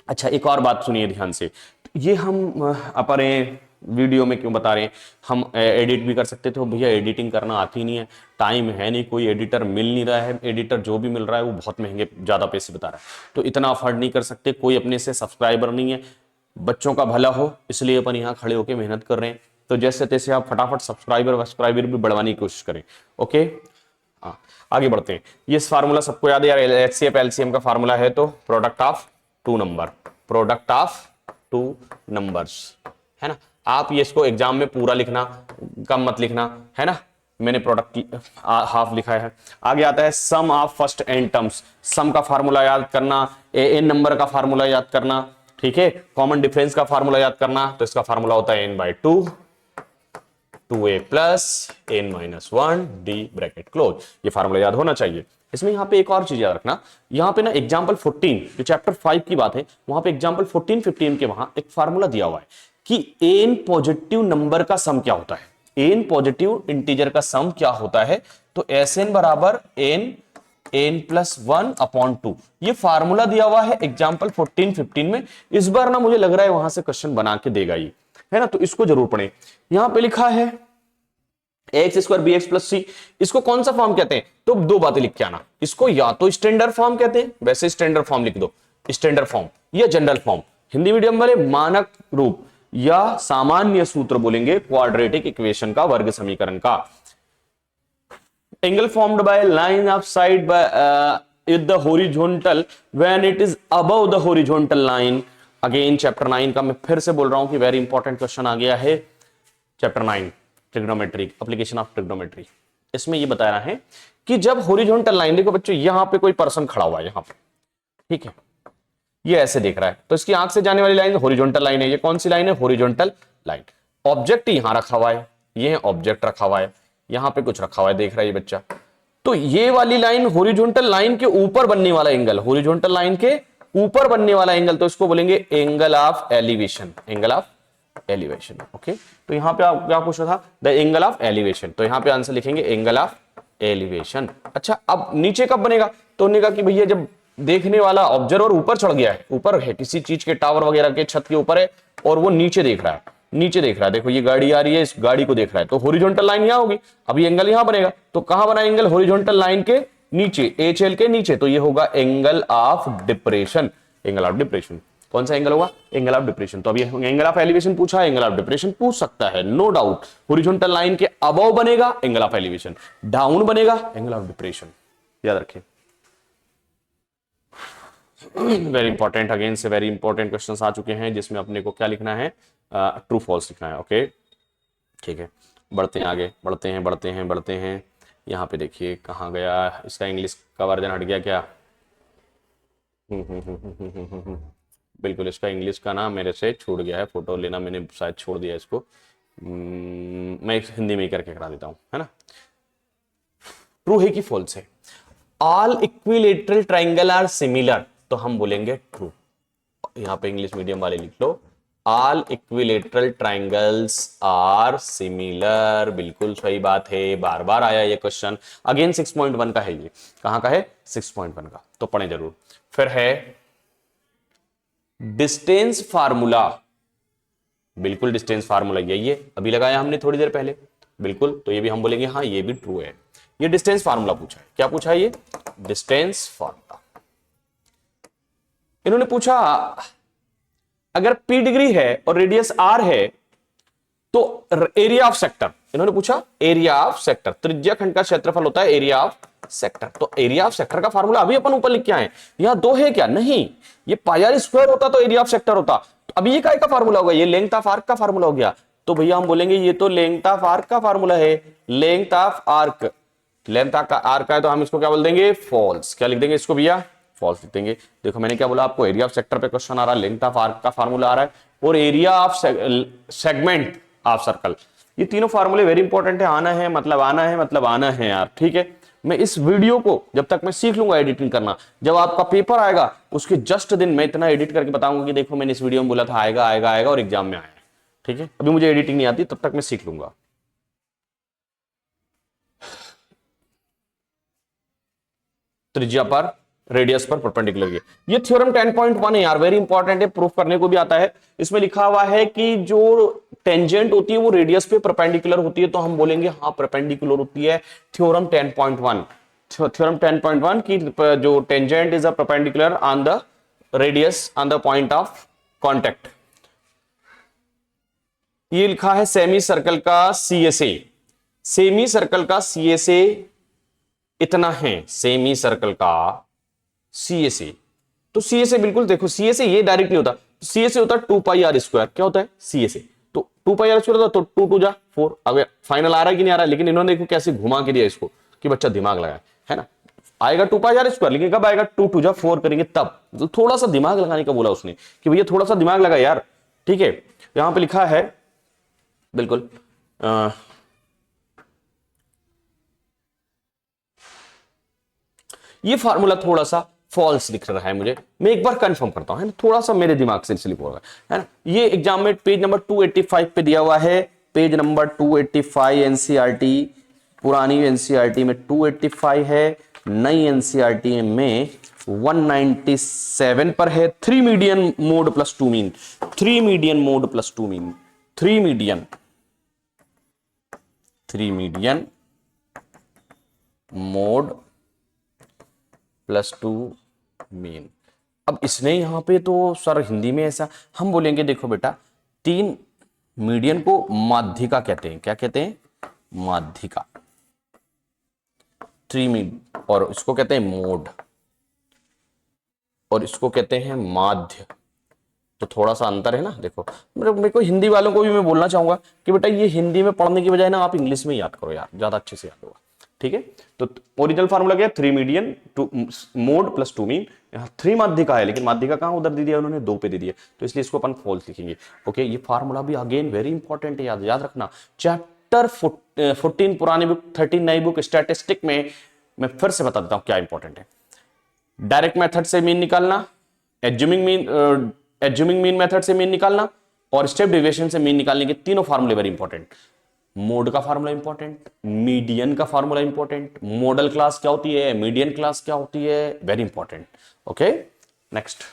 [SPEAKER 1] अच्छा, एक और बात सुनिए ध्यान से, ये हम अपने वीडियो में क्यों बता रहे हैं, हम एडिट भी कर सकते थे, भैया एडिटिंग करना आती नहीं है, टाइम है नहीं, कोई एडिटर मिल नहीं रहा है, एडिटर जो भी मिल रहा है वो बहुत महंगे, ज़्यादा पैसे बता रहा है, तो इतना अफोर्ड नहीं कर सकते, कोई अपने से सब्सक्राइबर नहीं है, बच्चों का भला हो इसलिए अपन यहाँ खड़े होकर मेहनत कर रहे हैं। तो जैसे तैसे आप फटाफट सब्सक्राइबर भी बढ़वाने की कोशिश करें, ओके। हाँ, आगे बढ़ते हैं। ये फार्मूला सबको याद है यार, एचसीएफ एलसीएम का फार्मूला है तो product of two number, product of two numbers, है ना। आप ये इसको एग्जाम में पूरा लिखना, कम मत लिखना, है ना। मैंने प्रोडक्ट हाफ लिखा है। आगे आता है सम ऑफ फर्स्ट एन टर्म्स, सम का फार्मूला याद करना, एन नंबर का फार्मूला याद करना, ठीक है। कॉमन डिफरेंस का फार्मूला याद करना, तो इसका फार्मूला होता है n by 2 2a plus n minus 1 d bracket close. ये फार्मूला याद होना चाहिए। इसमें यहां पे एक और चीज याद रखना, यहां पे ना एग्जांपल 14 जो चैप्टर 5 की बात है, वहां पे एग्जांपल 14 15 के वहां एक फार्मूला दिया हुआ है कि n पॉजिटिव नंबर का सम क्या होता है, n पॉजिटिव इंटीजर का सम क्या होता है। तो Sn बराबर n प्लस 1 अपॉन 2, ये फार्मूला दिया हुआ है एग्जांपल 14 15 में। इस बार ना मुझे लग रहा है वहां से क्वेश्चन बना के देगा ये, है ना, तो इसको जरूर पढ़ें। यहां पे लिखा है x square b x plus c, इसको कौन सा फॉर्म कहते हैं, तो दो बातें लिख के आना, इसको या तो स्टैंडर्ड फॉर्म कहते हैं, वैसे स्टैंडर्ड फॉर्म लिख दो, स्टैंडर्ड फॉर्म या जनरल फॉर्म, हिंदी मीडियम वाले मानक रूप या सामान्य सूत्र बोलेंगे क्वाड्रेटिक इक्वेशन का, वर्ग समीकरण का। Angle formed by line of side with the horizontal when it is above the horizontal line। Again chapter 9 का मैं फिर से बोल रहा हूं कि वेरी इंपॉर्टेंट क्वेश्चन आ गया है, chapter 9 trigonometry, application of trigonometry. इसमें ये बता रहा है कि जब हॉरिजॉन्टल लाइन, देखो बच्चों यहां पे कोई पर्सन खड़ा हुआ है यहां पे, ठीक है, ये ऐसे देख रहा है, तो इसकी आंख से जाने वाली लाइन हॉरिजॉन्टल लाइन है। ये कौन सी लाइन है, हॉरिजॉन्टल लाइन। ऑब्जेक्ट यहां रखा हुआ है, ये ऑब्जेक्ट रखा हुआ है, यहां पे कुछ रखा हुआ है, देख रहा है ये बच्चा। तो ये वाली लाइन हॉरिजॉन्टल लाइन के ऊपर बनने वाला एंगल, हॉरिजॉन्टल लाइन के ऊपर बनने वाला एंगल, तो इसको बोलेंगे angle of elevation, angle of elevation. Okay, तो यहां पे आप क्या पूछ रहा था, द एंगल ऑफ एलिवेशन, तो यहां पे आंसर लिखेंगे एंगल ऑफ एलिवेशन। अच्छा, अब नीचे कब बनेगा, तो उन्होंने कहा कि भैया जब देखने वाला ऑब्जर्वर ऊपर चढ़ गया है, ऊपर है किसी चीज के टावर वगैरह के छत के ऊपर है, और वो नीचे देख रहा है, नीचे देख रहा है, देखो ये गाड़ी आ रही है, इस गाड़ी को देख रहा है, तो हॉरिजॉन्टल लाइन यहां होगी। अब ये एंगल यहां बनेगा, तो कहां बना एंगल, हॉरिजॉन्टल लाइन के नीचे, एचएल के नीचे, तो ये होगा angle of depression, angle of depression. कौन सा एंगल होगा, एंगल ऑफ डिप्रेशन। तो अभी एंगल ऑफ एलिवेशन पूछा, एंगल ऑफ डिप्रेशन पूछ सकता है, नो डाउट। हॉरिजॉन्टल लाइन के अबव बनेगा एंगल ऑफ एलिवेशन, डाउन बनेगा एंगल ऑफ डिप्रेशन, याद रखें। वेरी इंपॉर्टेंट, अगेन से वेरी इंपॉर्टेंट क्वेश्चंस आ चुके हैं, जिसमें अपने को क्या लिखना है, ट्रू फॉल्स लिखना है। ओके, ठीक है, बढ़ते हैं आगे, बढ़ते हैं। यहाँ पे देखिए कहाँ गया, इसका इंग्लिश का वर्जन हट गया क्या, बिल्कुल इसका इंग्लिश का नाम मेरे से छूट गया है, फोटो लेना मैंने शायद छोड़ दिया इसको, मैं हिंदी में ही करके करा देता हूँ, है ना। ट्रू है कि फॉल्स है, all equilateral triangle are similar, तो हम बोलेंगे ट्रू। यहां पे इंग्लिश मीडियम वाले लिख लो, all equilateral triangles are similar, बिल्कुल सही बात है, बार बार आया ये क्वेश्चन। अगेन 6.1 का है, ये कहां का है, 6.1 का, तो पढ़े जरूर। फिर है डिस्टेंस फार्मूला, बिल्कुल डिस्टेंस फार्मूला यही है, अभी लगाया हमने थोड़ी देर पहले, बिल्कुल, तो ये भी हम बोलेंगे हाँ ये भी ट्रू है। ये डिस्टेंस फार्मूला पूछा है, क्या पूछा है, ये डिस्टेंस फार्मूला। इन्होंने पूछा अगर P डिग्री है और रेडियस R है तो एरिया ऑफ सेक्टर, इन्होंने पूछा एरिया ऑफ सेक्टर, त्रिज्या खंड का क्षेत्रफल होता है एरिया ऑफ सेक्टर। तो एरिया ऑफ सेक्टर का फार्मूला अभी अपन ऊपर लिख के आए, यहां दो है क्या, नहीं, ये पाई आर स्क्वायर होता तो एरिया ऑफ सेक्टर होता, तो अभी ये काय का फार्मूला होगा, ये लेंथ ऑफ आर्क का फार्मूला हो गया। तो भैया हम बोलेंगे ये तो लेंथ ऑफ आर्क का फार्मूला है, length of arc, length of arc है, तो हम इसको क्या बोल देंगे, फॉल्स। क्या लिख देंगे इसको भैया, फॉल्स लिख देंगे। देखो मैंने क्या बोला आपको, एरिया ऑफ सेक्टर पे क्वेश्चन आ रहा है, लेंथ ऑफ आर्क का फार्मूला आ रहा है, और area of segment of circle, ये तीनों फार्मूले वेरी इंपॉर्टेंट है, आना है मतलब आना है, मतलब आना है यार, ठीक है। मैं इस वीडियो को जब तक मैं सीख लूंगा एडिटिंग करना, जब आपका पेपर आएगा उसके जस्ट दिन मैं इतना एडिट करके बताऊंगा कि देखो मैंने इस वीडियो में बोला था आएगा आएगा आएगा, और एग्जाम में आया, ठीक है। अभी मुझे एडिटिंग नहीं आती, तब तक मैं सीख लूंगा। त्रिज्या पर, रेडियस पर परपेंडिकुलर, ये थ्योरम 10.1 है यार, वेरी इंपॉर्टेंट है, प्रूफ करने को भी आता है। इसमें लिखा हुआ है कि जो टेंजेंट होती है वो रेडियस पे परपेंडिकुलर होती है, तो हम बोलेंगे हाँ परपेंडिकुलर होती है। थ्योरम 10.1, थ्योरम 10.1 की जो tangent is a perpendicular on the radius on the point of contact. ये लिखा है सेमी सर्कल का CSA, सेमी सर्कल का CSA इतना है सेमी सर्कल का सी ए से, तो सी ए से बिल्कुल देखो, सी ए से ये डायरेक्ट नहीं होता, सी ए से होता है 2 पाई r स्क्वायर। क्या होता है सी ए से, तो 2 पाई r स्क्वायर होता, तो 2 2 जा 4। अगर फाइनल आ रहा है कि नहीं आ रहा है, लेकिन इन्होंने देखो कैसे घुमा के दिया इसको कि बच्चा दिमाग लगाए, है ना। आएगा 2 पाई r स्क्वायर, लेकिन कब आएगा 2 2 जा 4 करेंगे तब, तो थोड़ा सा दिमाग लगाने का बोला उसने कि भैया थोड़ा सा दिमाग लगा यार, ठीक है। यहां पे लिखा है बिल्कुल ये फार्मूला थोड़ा सा फॉल्स दिख रहा है मुझे, मैं एक बार कंफर्म करता हूं, है ना, थोड़ा सा मेरे दिमाग से स्लिप हो रहा है ना। ये एग्जाम में पेज नंबर 285 पे दिया हुआ है, पेज नंबर 285 एनसीईआरटी, पुरानी एनसीईआरटी में 285 है, नई एनसीईआरटी में 197 पर है। 3 median mode plus 2 mean, 3 median mode plus 2 mean, 3 median mode plus 2 mean. अब इसने यहां पे तो सर हिंदी में ऐसा हम बोलेंगे, देखो बेटा 3 मीडियन को माध्यिका कहते हैं। क्या कहते हैं? माध्यिका। 3 मीड, और इसको कहते हैं मोड, और इसको कहते हैं माध्य। तो थोड़ा सा अंतर है ना। देखो मेरे को हिंदी वालों को भी मैं बोलना चाहूंगा कि बेटा ये हिंदी में पढ़ने की बजाय ना आप इंग्लिश में याद करो यार, ज्यादा अच्छे से याद होगा, ठीक है। तो ओरिजिनल फार्मूला क्या है? 3 मीडियन मोड प्लस 2 मीन। यहाँ 3 माध्यिका है, लेकिन माध्यिका कहां उधर दे दिया उन्होंने, 2 पे दे दिया, तो इसलिए इसको अपन फॉल्स लिखेंगे। ओके, ये फार्मूला भी अगेन वेरी इंपॉर्टेंट है, याद रखना। चैप्टर 14 पुरानी बुक, 13 नई बुक स्टैटिस्टिक में मैं फिर से बता देता हूं क्या इंपॉर्टेंट है। डायरेक्ट मेथड से मीन निकालना, एज्यूमिंग मीन मेथड से मीन निकालना, और स्टेप डेविएशन से मीन निकालने के तीनों फार्मूले वेरी इंपॉर्टेंट। मोड का फार्मूला इंपॉर्टेंट, मीडियन का फार्मूला इंपॉर्टेंट, मॉडल क्लास क्या होती है, मीडियन क्लास क्या होती है, वेरी इंपॉर्टेंट। Okay, next.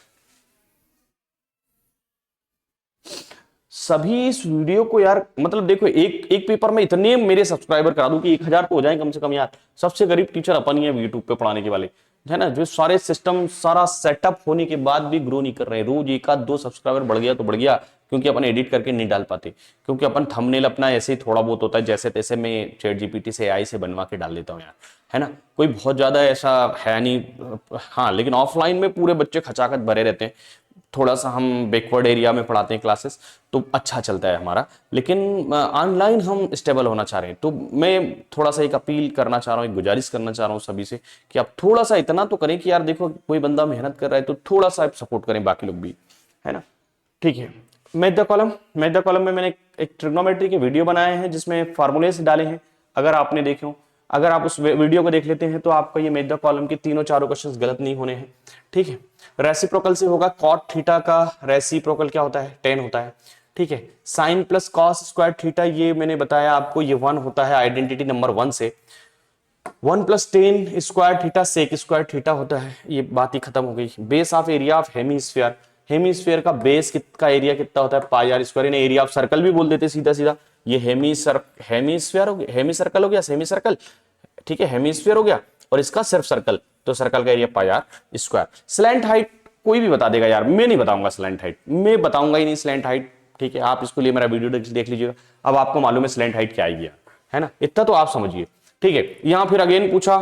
[SPEAKER 1] सभी इस वीडियो को यार, मतलब देखो एक पेपर में इतने मेरे सब्सक्राइबर करा दूं कि 1000 तो हो जाए कम से कम यार। सबसे गरीब टीचर अपन ही है यूट्यूब पे पढ़ाने के वाले, है ना, जो सारे सिस्टम सारा सेटअप होने के बाद भी ग्रो नहीं कर रहे। रोज 1-2 सब्सक्राइबर बढ़ गया तो बढ़ गया, क्योंकि अपन एडिट करके नहीं डाल पाते, क्योंकि अपन थंबनेल अपना ऐसे ही थोड़ा बहुत होता है, जैसे तैसे मैं चैट जीपीटी से एआई से बनवा के डाल देता हूँ यार, है ना, कोई बहुत ज्यादा ऐसा है नहीं। हाँ, लेकिन ऑफलाइन में पूरे बच्चे खचाखच भरे रहते हैं। थोड़ा सा हम बैकवर्ड एरिया में पढ़ाते हैं क्लासेस, तो अच्छा चलता है हमारा, लेकिन ऑनलाइन हम स्टेबल होना चाह रहे हैं। तो मैं थोड़ा सा एक अपील करना चाह रहा हूँ, एक गुजारिश करना चाह रहा हूँ सभी से कि आप थोड़ा सा इतना तो करें कि यार देखो कोई बंदा मेहनत कर रहा है तो थोड़ा सा आप सपोर्ट करें, बाकी लोग भी, है ना, ठीक है। मैथ द कॉलम में मैंने एक ट्रिग्नोमेट्री के वीडियो बनाए हैं जिसमें फार्मूलेस डाले हैं, अगर आपने देखे हो, अगर आप उस वीडियो को देख लेते हैं तो आपका ये मैथ द कॉलम के तीनों चारों क्वेश्चंस गलत नहीं होने हैं, ठीक है। रेसिप्रोकल से होगा, कॉट थीटा का रेसिप्रोकल क्या होता है? 10 होता है, ठीक है। Sine plus cos square theta, ये मैंने बताया आपको, ये 1 होता है आइडेंटिटी नंबर 1 से। 1 plus 10 square theta sec square theta होता है, ये बात ही खत्म हो गई। Base of area of hemisphere, hemisphere का बेस का एरिया कितना होता है? Pi R square. इन्हें एरिया ऑफ सर्कल भी बोल देते सीधा सीधा। ये हेमीस्फीयर हो गया, हेमी सर्कल हो गया, सेमी सर्कल, ठीक है, हेमीस्फीयर हो गया, और इसका सिर्फ सर्कल, तो सर्कल का area pi R square. Slant height कोई भी बता देगा यार, मैं नहीं बताऊंगा स्लैंट हाइट, मैं बताऊंगा ही नहीं स्लैंट हाइट, ठीक है। आप इसके लिए मेरा वीडियो देख लीजिएगा, अब आपको मालूम है स्लैंट हाइट क्या आएगी, है ना, इतना तो आप समझिए, ठीक है। यहां फिर अगेन पूछा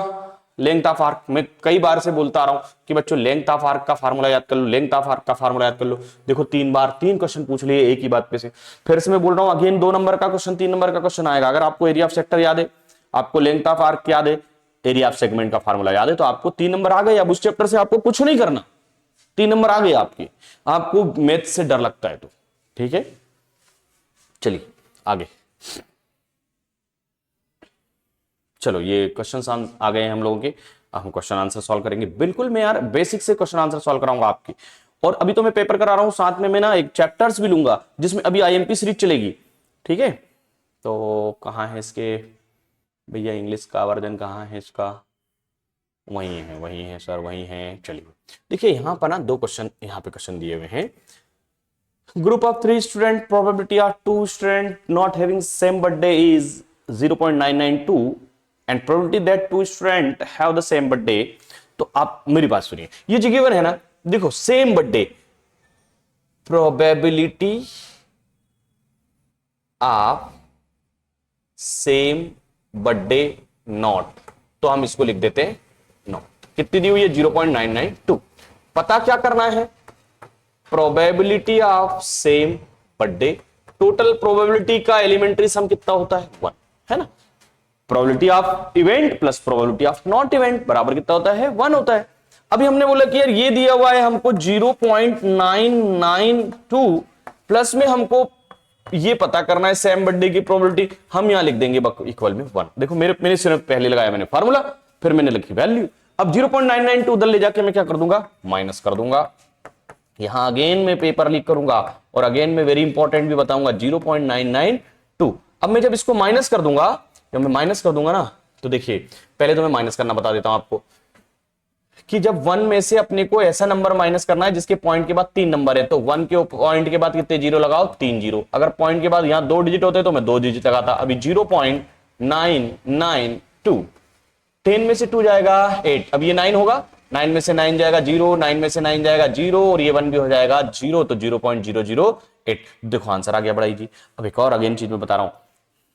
[SPEAKER 1] लेंथ ऑफ आर्क, मैं कई बार से बोलता आ रहा हूं कि बच्चों लेंथ ऑफ आर्क का फार्मूला याद कर लो, लेंथ ऑफ आर्क का फार्मूला याद कर लो। देखो 3 बार 3 क्वेश्चन पूछ लिए एक ही बात पे से। फिर से मैं बोल रहा हूं अगेन 2 नंबर का क्वेश्चन, 3 नंबर का क्वेश्चन आएगा। अगर आपको एरिया ऑफ सेक्टर याद है, आपको लेंथ ऑफ आर्क याद है, एरिया ऑफ सेगमेंट का फार्मूला याद है, तो आपको 3 नंबर आ गए। अब उस चैप्टर से आपको कुछ नहीं करना, 3 नंबर आ गए आपके। आपको मैथ से डर लगता है तो ठीक है, चलिए आगे चलो। ये क्वेश्चन आ गए हैं हम लोगों के, हम क्वेश्चन आंसर सॉल्व करेंगे। बिल्कुल मैं यार बेसिक से क्वेश्चन आंसर सॉल्व कराऊंगा आपकी, और अभी तो मैं पेपर करा रहा हूं, साथ में मैं ना एक चैप्टर्स भी लूंगा जिसमें अभी आईएमपी सीरीज चलेगी, ठीक है। तो कहाँ है इसके भैया, इंग्लिश का वर्जन कहाँ है इसका? वही है सर, वही है। चलिए देखिए यहाँ पर ना 2 क्वेश्चन यहाँ पे क्वेश्चन दिए हुए हैं। Group of 3 student, probability of 2 student not having same birthday is 0.992 and probability that 2 student have the same birthday. तो आप मेरी बात सुनिए, ये जो गिवन है ना, देखो same birthday, probability of same birthday not, तो हम इसको लिख देते हैं 9। कितनी दी हुई है? 0.992। पता क्या करना है? Probability of same birthday. Total probability का एलिमेंट्री सम कितना होता है? 1, है ना। Probability of event plus probability of not event बराबर कितना होता है? 1 होता है। अभी हमने बोला कि यार ये दिया हुआ है हमको 0.992 प्लस में हमको ये पता करना है सेम बर्थडे की प्रोबेबिलिटी। हम यहां लिख देंगे इक्वल में 1। देखो मेरे सिर्फ पहले लगाया मैंने फार्मूला, फिर मैंने लिखी वैल्यू। अब 0.992 उधर ले जाके मैं क्या कर दूंगा? माइनस कर दूंगा। यहां अगेन में पेपर लीक करूंगा और अगेन में वेरी इंपॉर्टेंट भी बताऊंगा 0.992। अब मैं जब इसको माइनस कर दूंगा, जब मैं माइनस कर दूंगा ना, तो देखिए पहले तो मैं माइनस करना बता देता हूं आपको कि जब 1 में से अपने को ऐसा नंबर माइनस करना है जिसके पॉइंट के बाद 3 नंबर है, तो 1 के पॉइंट के बाद कितने जीरो लगाओ? 3 जीरो। अगर पॉइंट के बाद यहां 2 डिजिट होते तो मैं 2 डिजिट लगाता। अभी 0.992, 10 में से 2 जाएगा 8, अब ये 9 होगा, 9 में से 9 जाएगा 0, 9 में से 9 जाएगा 0 और ये 1 भी हो जाएगा 0, तो 0.008। देखो आंसर आ गया बड़ा इजी। अब एक और अगेन चीज में बता रहा हूं,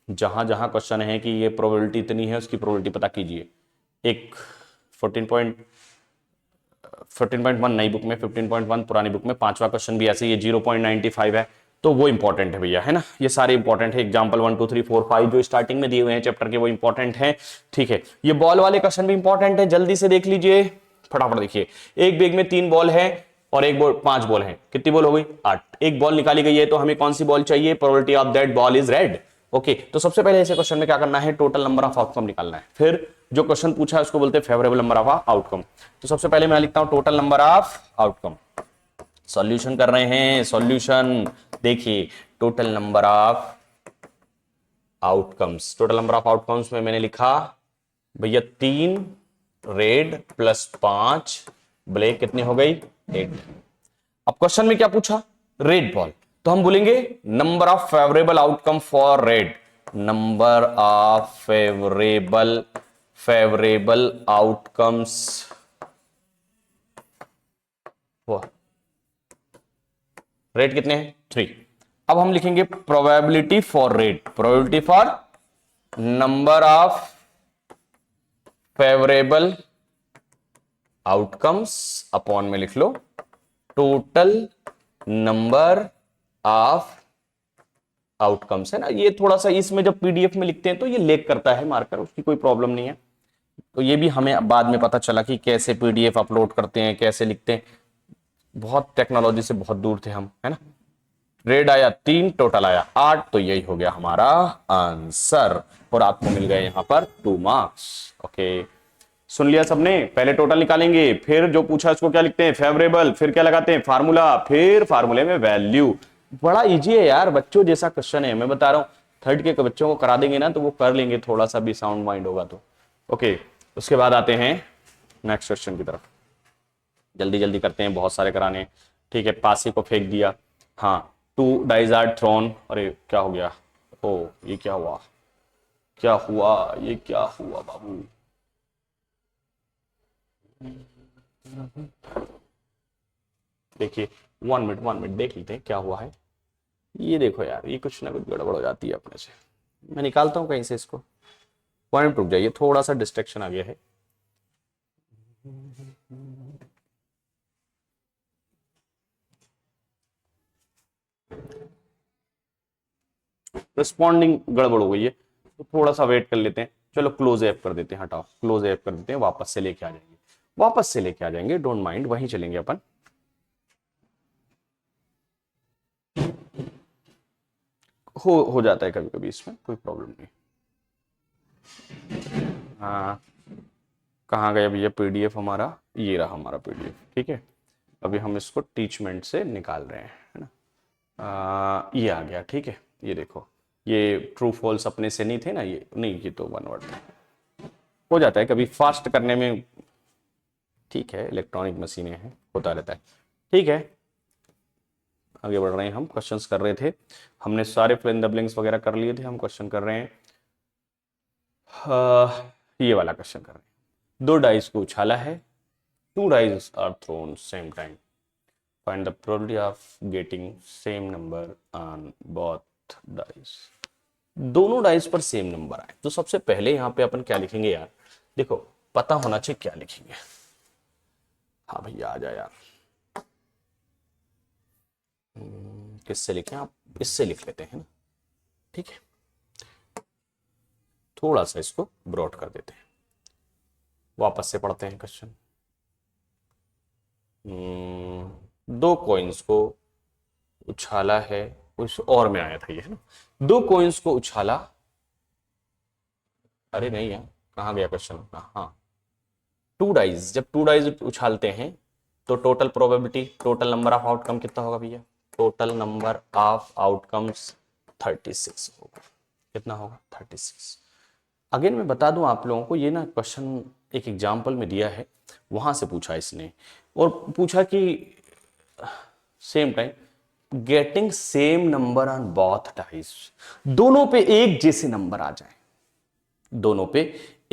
[SPEAKER 1] जहां जहां क्वेश्चन है कि ये प्रोबेबिलिटी इतनी है उसकी प्रोबेबिलिटी पता कीजिए। एक 14.1 नई बुक में, 15.1 पुरानी बुक में, 5वां क्वेश्चन भी ऐसे, ये 0.95 है, तो वो इंपॉर्टेंट है भैया, है ना। ये सारे इंपॉर्टेंट है। एग्जांपल 1 2 3 4 5 जो स्टार्टिंग में दिए हुए हैं चैप्टर के वो इंपॉर्टेंट है, ठीक है। ये बॉल वाले क्वेश्चन भी इंपॉर्टेंट है, जल्दी से देख लीजिए, फटाफट देखिए। एक बैग में 3 बॉल है और एक बॉल 5 बॉल है, कितनी बॉल हो गई? 8। एक बॉल निकाली गई है, तो हमें कौन सी बॉल चाहिए? Probability of that ball is red. Okay, तो सबसे पहले ऐसे क्वेश्चन में क्या करना है? टोटल नंबर ऑफ आउटकम निकालना है। फिर जो क्वेश्चन पूछा है उसको बोलते हैं फेवरेबल नंबर ऑफ आउटकम। तो सबसे पहले मैं लिखता हूं total number of outcome. Solution कर रहे हैं, सॉल्यूशन। देखिए total number of outcomes, total number of outcomes में मैंने लिखा भैया 3 रेड प्लस 5 ब्लैक, कितनी हो गई? 8। अब क्वेश्चन में क्या पूछा? रेड बॉल, तो हम बोलेंगे number of favourable outcome for red, number of favourable outcomes. Red कितने हैं? 3। अब हम लिखेंगे probability for red, probability for number of favourable outcomes upon में लिख लो टोटल नंबर ऑफ आउटकम्स, है ना। ये थोड़ा सा इसमें जब पीडीएफ में लिखते हैं तो ये लेक करता है मार्कर, उसकी कोई प्रॉब्लम नहीं है। तो ये भी हमें बाद में पता चला कि कैसे पीडीएफ अपलोड करते हैं, कैसे लिखते हैं। बहुत टेक्नोलॉजी से बहुत दूर थे हम, है ना। रेड आया 3, टोटल आया 8, तो यही हो गया हमारा आंसर और आपको मिल गए यहां पर 2 मार्क्स। ओके, सुन लिया सबने? पहले टोटल निकालेंगे, फिर जो पूछा उसको क्या लिखते हैं? फेवरेबल, फिर क्या लगाते हैं? फार्मूला, फिर फार्मूले में वैल्यू। बड़ा इजी है यार, बच्चों जैसा क्वेश्चन है, मैं बता रहा हूँ। 3rd के बच्चों को करा देंगे ना तो वो कर लेंगे, थोड़ा सा भी साउंड माइंड होगा तो। ओके, उसके बाद आते हैं नेक्स्ट क्वेश्चन की तरफ। जल्दी जल्दी करते हैं, बहुत सारे कराने, ठीक है। पासी को फेंक दिया, हाँ। 2 डाइज आर थ्रोन। अरे क्या हो गया? ओ ये क्या हुआ? क्या हुआ? ये क्या हुआ बाबू? देखिए 1 मिनट देख लेते हैं क्या हुआ है। ये देखो यार, ये कुछ ना कुछ गड़बड़ हो जाती है अपने से। मैं निकालता हूं कहीं से इसको। पॉइंट रुक जाइए, थोड़ा सा डिस्ट्रैक्शन आ गया है। रिस्पॉन्डिंग गड़बड़ हो गई है, तो थोड़ा सा वेट कर लेते हैं। चलो क्लोज ऐप कर देते हैं, हटाओ क्लोज ऐप कर देते हैं, वापस से लेके आ जाएंगे, डोंट माइंड, वहीं चलेंगे अपन। हो जाता है कभी कभी, इसमें कोई प्रॉब्लम नहीं। हाँ, कहाँ गया भैया पीडीएफ हमारा? ये रहा हमारा पीडीएफ, ठीक है। अभी हम इसको टीचमेंट से निकाल रहे हैं, है ना। ये आ गया, ठीक है। ये देखो, ये ट्रू फॉल्स अपने से नहीं थे ना, ये नहीं, ये तो 1 वर्ड हो जाता है कभी फास्ट करने में, ठीक है। इलेक्ट्रॉनिक मशीनें हैं, होता रहता है, ठीक है। आगे बढ़ रहे हैं, हम क्वेश्चंस कर रहे थे, हमने सारे फिल इन द ब्लैंक्स वगैरह कर लिए थे, हम क्वेश्चन कर रहे हैं। ये वाला क्वेश्चन कर रहे हैं। 2 डाइस को उछाला है, 2 dice are thrown same time, find the probability of getting same number on both dice. दोनों डाइस पर सेम नंबर आए, तो सबसे पहले यहां पे अपन क्या लिखेंगे यार? देखो पता होना चाहिए क्या लिखेंगे। हाँ भैया आ जाए यार। किससे लिखें, आप इससे लिख लेते हैं ना, ठीक है। थोड़ा सा इसको ब्रॉड कर देते हैं। वापस से पढ़ते हैं क्वेश्चन। दो कॉइन्स को उछाला है, कुछ और में आया था ये, है ना। दो कॉइन्स को उछाला, अरे नहीं यार कहाँ गया क्वेश्चन अपना, हाँ। टू डाइज, जब टू डाइज उछालते हैं तो total probability, total number of outcome कितना होगा भैया, टोटल नंबर ऑफ आउटकम्स 36 होगा। कितना होगा 36। अगेन मैं बता दूं आप लोगों को, ये ना क्वेश्चन एक एग्जाम्पल में दिया है, वहां से पूछा इसने, और पूछा कि same time getting same number on both dice, दोनों पे एक जैसे नंबर आ जाए, दोनों पे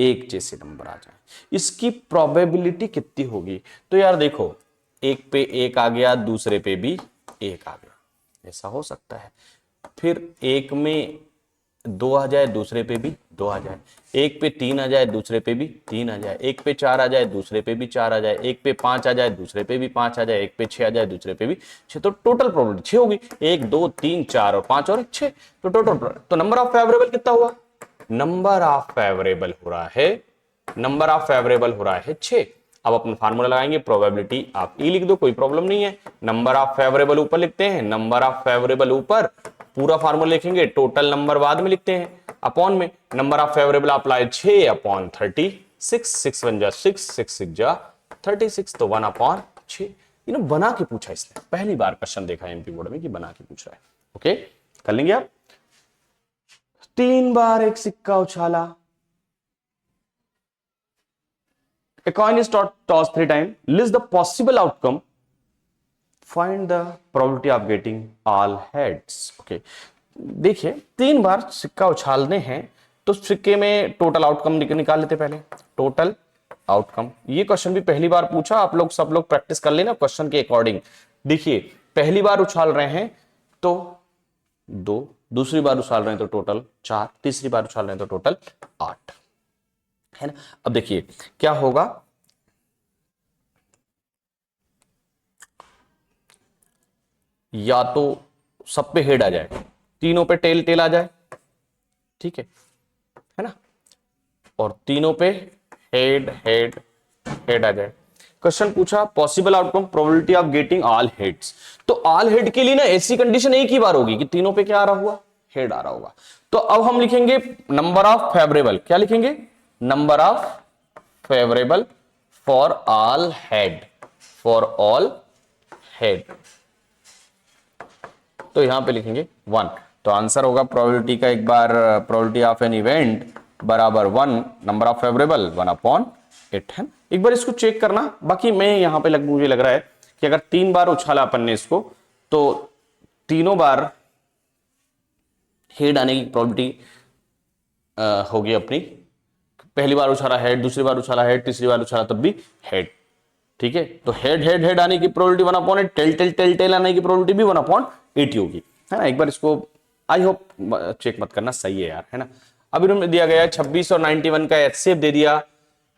[SPEAKER 1] एक जैसे नंबर आ जाए, इसकी प्रोबेबिलिटी कितनी होगी। तो यार देखो, एक पे एक आ गया, दूसरे पे भी एक आ गया, ऐसा हो सकता है। फिर एक में दो आ जाए, दूसरे पे भी दो आ जाए, एक पे तीन आ जाए, दूसरे पे भी तीन आ जाए, एक पे चार आ जाए, दूसरे पे भी चार आ जाए, एक पे पांच आ जाए, दूसरे पे भी पांच आ जाए, एक पे छह आ जाए, दूसरे पे भी छह। तो टोटल प्रोबेबिलिटी छह होगी, एक दो तीन चार और पांच और छह, तो टोटल, तो नंबर ऑफ फेवरेबल कितना हुआ, नंबर ऑफ फेवरेबल हो रहा है, नंबर ऑफ फेवरेबल हो रहा है छह। अब अपना फार्मूला लगाएंगे, प्रोबेबिलिटी आप ई लिख दो, कोई प्रॉब्लम नहीं है। नंबर ऑफ फेवरेबल ऊपर लिखते हैं, नंबर ऑफ फेवरेबल ऊपर, पूरा फार्मूला लिखेंगे, टोटल नंबर बाद में लिखते हैं, अपॉन में नंबर ऑफ फेवरेबल आप लाए 6 अपॉन 36, 6 1 जा 6, 6 6 जा 36, तो 1 अपॉन 6। बना के पूछा इसने, पहली बार क्वेश्चन देखा एमपी बोर्ड में कि बना के पूछ रहा है। ओके कर लेंगे आप। 3 बार एक सिक्का उछाला, a coin is tossed 3 times, list the possible outcome, find the probability of getting all heads। okay, देखिए 3 बार सिक्का उछालने हैं, तो सिक्के में टोटल आउटकम निकाल लेते पहले, टोटल आउटकम। ये क्वेश्चन भी पहली बार पूछा, आप लोग सब लोग प्रैक्टिस कर लेना क्वेश्चन के अकॉर्डिंग। देखिए पहली बार उछाल रहे हैं तो 2, दूसरी बार उछाल रहे हैं तो टोटल 4, तीसरी बार उछाल रहे हैं तो टोटल 8, है ना। अब देखिए क्या होगा, या तो सब पे हेड आ जाए, तीनों पे टेल टेल आ जाए, ठीक है ना, और तीनों पे हेड हेड हेड आ जाए। क्वेश्चन पूछा possible outcome probability of getting all heads, तो ऑल हेड के लिए ना ऐसी कंडीशन एक ही बार होगी कि तीनों पे क्या आ रहा हुआ, हेड आ रहा होगा। तो अब हम लिखेंगे नंबर ऑफ फेवरेबल, क्या लिखेंगे, number of favourable for all head, for all head, तो यहां पे लिखेंगे 1। तो आंसर होगा प्रोबेबिलिटी का, एक बार प्रोबेबिलिटी ऑफ एन इवेंट बराबर 1 नंबर ऑफ फेवरेबल 1 अपॉन 8 है। एक बार इसको चेक करना। बाकी मैं यहां पे मुझे लग रहा है कि अगर 3 बार उछाला अपन ने इसको, तो तीनों बार हेड आने की प्रोबेबिलिटी होगी अपनी, पहली बार उछाला हेड, दूसरी बार उछाला हेड, तीसरी बार उछाला तब भी हेड, ठीक है। तो हेड हेड हेड आने की probability 1 upon 8, tail tail tail tail आने की प्रोबेबिलिटी भी 1 अपॉन 80 होगी, है ना। एक बार इसको आई होप चेक मत करना, सही है यार, है ना। अब इन्होंने दिया गया है 26 और 91 का एचसीएफ दे दिया,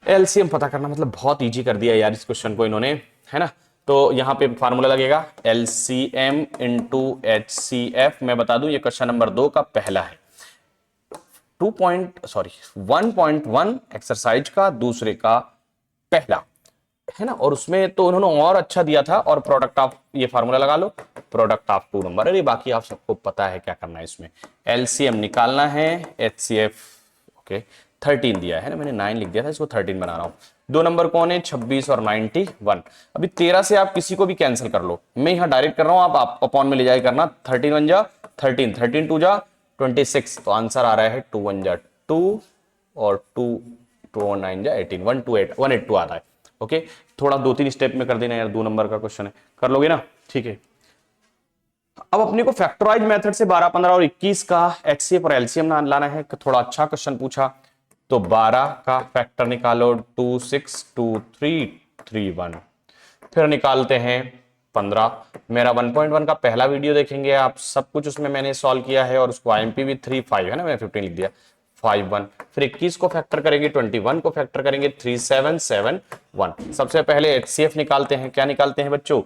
[SPEAKER 1] एलसीएम पता करना, मतलब बहुत इजी कर दिया यार इस क्वेश्चन को इन्होंने, है ना। तो यहां पे फार्मूला लगेगा एलसीएम इंटू एचसीएफ। मैं बता दूं ये क्वेश्चन नंबर 2 का पहला है, 1.1 एक्सरसाइज का दूसरे का पहला, है ना। और उसमें तो उन्होंने और अच्छा दिया था, और प्रोडक्ट ऑफ, ये फार्मूला लगा लो, प्रोडक्ट ऑफ 2 नंबर। अरे बाकी आप सबको पता है क्या करना है, इसमें एलसीएम निकालना है, एचसीएफ ओके 13 दिया है ना, मैंने 9 लिख दिया था, इसको 13 बना रहा हूं। 2 नंबर कौन है, 26 और 91। अभी 13 से आप किसी को भी कैंसिल कर लो, मैं यहां डायरेक्ट कर रहा हूं, आप अपॉन में ले जाए करना, 13 1 जा 13, 13 2 जा 26, तो आंसर आ रहा है 2 1 जा 2 और 2 2 और 9 जा 18, 182 आता है। ओके थोड़ा 2-3 स्टेप में कर देना यार, 2 नंबर का क्वेश्चन है, कर लोगे ना, ठीक है। अब अपने को फैक्टराइज मेथड से 12 15 और 21 का एचसीएफ और एलसीएम लाना है, थोड़ा अच्छा क्वेश्चन पूछा। तो 12 का फैक्टर निकालो 2 6 2 3 3 1, फिर निकालते हैं 15। मेरा 1.1 का पहला वीडियो देखेंगे आप, सब कुछ उसमें मैंने सॉल्व किया है, और उसको आईएमपी भी 3 5 है ना, मैंने 15 लिख दिया, 51, फिर 21 को फैक्टर करेंगे, 21 को फैक्टर करेंगे, 3771। सबसे पहले HCF निकालते हैं। क्या निकालते हैं बच्चों?